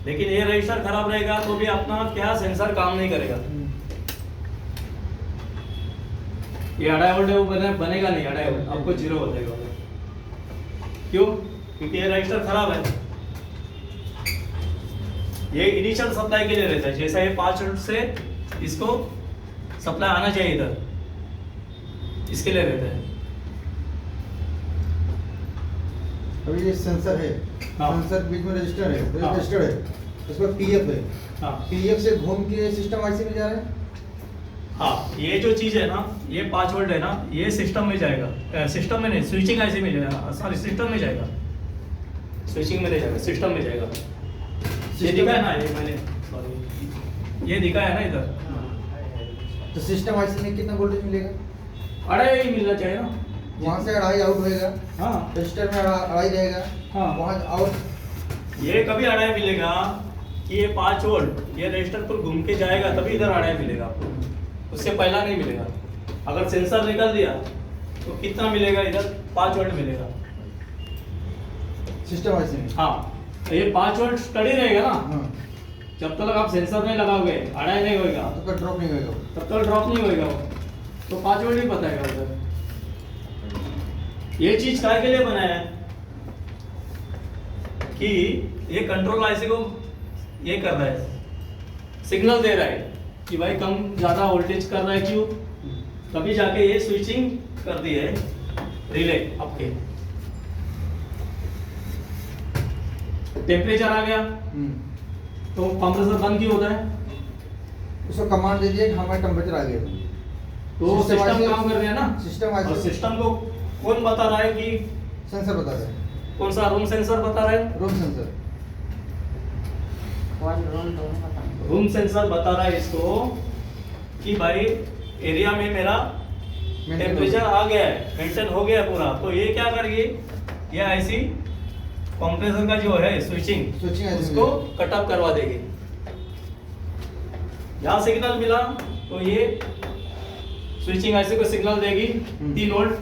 लेकिन ये रजिस्टर खराब रहेगा तो भी अपना क्या सेंसर काम नहीं करेगा। ये 2.5 वोल्ट है, वो बनेगा नहीं 2.5 वोल्ट, आपको 0 हो जाएगा। क्यों? क्योंकि ये रजिस्टर खराब है। ये इनिशियल सप्लाई के लिए रहता है, जैसा ये 5 वोल्ट से इसको सप्लाई आना चाहिए इधर, इसके लिए रहता है। अभी ये सेंसर है, हाँ। सेंसर बीच में रजिस्टर है, हाँ। रजिस्टर है, उसमें पीएफ है, हाँ पीएफ से घूम के सिस्टम आईसी में जा रहा है। हाँ, ये जो चीज है ना, ये 5 वोल्ट है ना, ये सिस्टम में जाएगा, सिस्टम में नहीं, स्विचिंग आईसी में जाएगा, सॉरी सिस्टम में जाएगा, स्विचिंग में नहीं जाएगा, सिस्टम में जाएगा। ये दिखा है ना, ये मैंने सॉरी ये दिखा है ना इधर। तो सिस्टम आईसी में कितना वोल्टेज मिलेगा? 2.5 ही मिलना चाहिए ना। वहाँ से 2.5 आउट होएगा, हाँ रजिस्टर में 2.5 रहेगा, हाँ। वहाँ आउट। ये कभी 2.5 मिलेगा कि ये 5 वोल्ट ये रजिस्टर पर घूम के जाएगा, तभी इधर 2.5 मिलेगा आपको, उससे पहला नहीं मिलेगा। अगर सेंसर निकाल दिया तो कितना मिलेगा इधर? 5 वोल्ट मिलेगा। सिस्टम आईसी में। हाँ, तो ये 5 वोल्ट स्टडी रहेगा ना, हाँ, जब तक आप सेंसर नहीं लगाओगे 2.5 नहीं होगा, तो कोई ड्रॉप नहीं होएगा। तब तक ड्रॉप नहीं होएगा वो, तो 5 वोल्ट ही बताएगा उधर। ये चीज काय के लिए बनाया है कि ये कंट्रोल आईसी को ये कर रहा है, सिग्नल दे रहा है कि भाई कम ज्यादा वोल्टेज कर रहा है, क्यों? तभी जाके ये स्विचिंग कर दी है रिले आपके। टेम्परेचर आ गया तो कंप्रेसर बंद क्यों होता है? उसको कमांड दे दिए कि हमारा टेम्परेचर आ गया। तो सिस्टम सिस्टम आईसी- काम कर रहा है ना, सिस्टम और आईसी सिस्टम को कौन बता रहा है कि सेंसर बता रहे हैं, कौन सा रूम सेंसर बता रहा है? Room sensor. कौन रोल दोनों बता। रूम सेंसर बता रहा है इसको कि भाई एरिया में मेरा टेम्परेचर आ गया है, मेंटेन हो गया पूरा। तो ये क्या करेगी, ये आईसी कंप्रेसर का जो है स्विचिंग स्विचिंग आईसी उसको में। कट ऑफ करवा देगी। यहाँ सिग्नल मिला तो ये स्विचिंग आईसी को सिग्नल देगी 3 वोल्ट,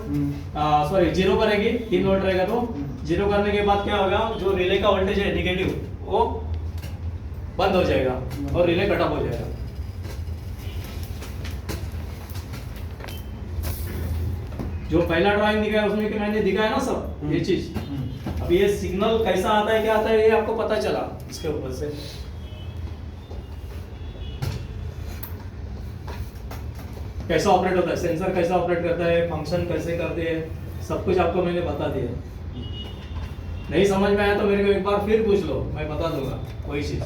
सॉरी 0 करेगी, 3 वोल्ट रहेगा तो 0 करने के बाद क्या होगा, जो रिले का वोल्टेज है नेगेटिव वो बंद हो जाएगा और रिले कट ऑफ हो जाएगा। जो पहला ड्राइंग दिखाया उसमें कि मैंने दिखाया ना सब ये चीज। अब ये सिग्नल कैसा आता है क्या आता है ये आपको पता चला इसके ऊपर से। कैसा ऑपरेट होता है, सेंसर कैसा ऑपरेट करता है, फंक्शन कैसे करते हैं, सब कुछ आपको मैंने बता दिया। नहीं समझ में आया तो मेरे को एक बार फिर पूछ लो, मैं बता दूंगा वही चीज।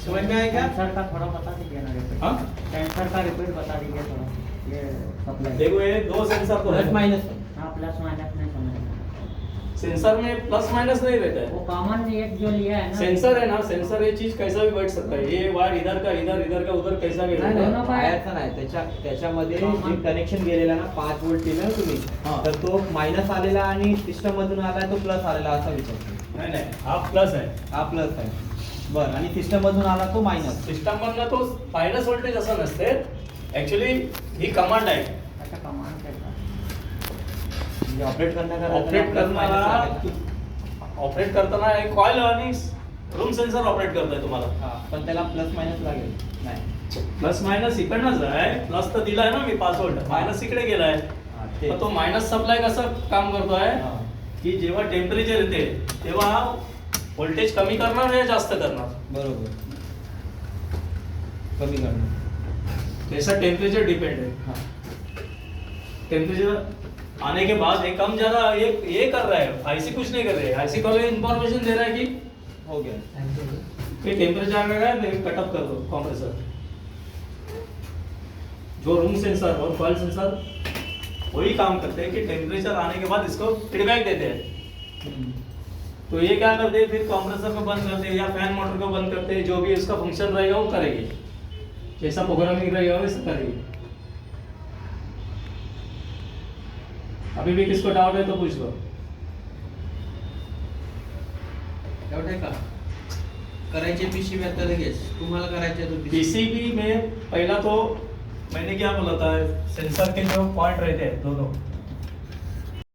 समझ में आएगा? सेंसर का थोड़ा बता दीजिए ना रिपीट। हाँ? सेंसर का रिपीट बता दीजिए थोड़ा। ये सप्लाई देखो ये 2 सेंसर तो प्लस है, माइनस। हाँ प्लस माइनस नहीं समझ। सेंसर में प्लस माइनस नहीं रहता है। वो कॉमन एक जो लिया है ना सेंसर है ना, सेंसर ये चीज कैसा भी बैठ सकता है, ये वायर इधर का इधर, इधर का उधर, कैसा भी नाही, रहता है। दोनों का बाहेरचा नाही, त्याच्यामध्ये जे कनेक्शन गेलेला ना 5 वोल्ट दिलं ना तुम्ही, हा. तर तो मायनस आलेला आणि सिस्टम मधून आलाय तो प्लस आलेला असा विचार. नाही नाही, हा प्लस आहे। हा प्लस आहे. बरं, आणि सिस्टम मधून आला तो मायनस. सिस्टम मधनं तो मायनस व्होल्टेज असं नसते, ऍक्च्युली ही कमांड आहे। अच्छा कमांड करता म्हणजे ऑपरेट करताना एक कॉइल आणि रूम सेन्सर ऑपरेट करतोय तुम्हाला। पण त्याला प्लस मायनस लागेल. नाही. प्लस मायनस इकडनंच आहे, प्लस तर दिलाय ना मी 5 व्होल्ट, मायनस इकडे गेलाय। हा, ते. मग तो मायनस सप्लाय कसं काम करतोय हा. की जेव्हा टेम्परेचर येते तेव्हा व्होल्टेज कमी करणार या जास्त करणार, बरोबर. कमी करणार. जैसा टेम्परेचर डिपेंड है। हा. टेम्परेचर आने के बाद ये कम ज्यादा ये कर रहा है, आईसी कुछ नहीं कर रही है, आईसी को इंफॉर्मेशन दे रहा है कि हो गया. टेम्परेचर आ गया है, कट ऑफ कर दो कंप्रेसर। जो रूम सेंसर और कॉइल सेंसर वही काम करते हैं कि टेम्परेचर आने के बाद इसको फीडबैक देते हैं। तो ये क्या करते हैं, फिर कंप्रेसर को बंद करते हैं या फैन मोटर को बंद करते हैं, जो भी उसका फंक्शन रहेगा वो करेगी, जैसा प्रोग्रामिंग रहेगा वैसा करेगी। अभी भी किसको डाउट है तो पूछ लो। डाउट है का? करायचे पीसीबी आता लगेच तुम्हाला करायचे तो PCB. पीसीबी में पहला तो मैंने क्या बोला था, सेंसर के जो पॉइंट रहते हैं दोनों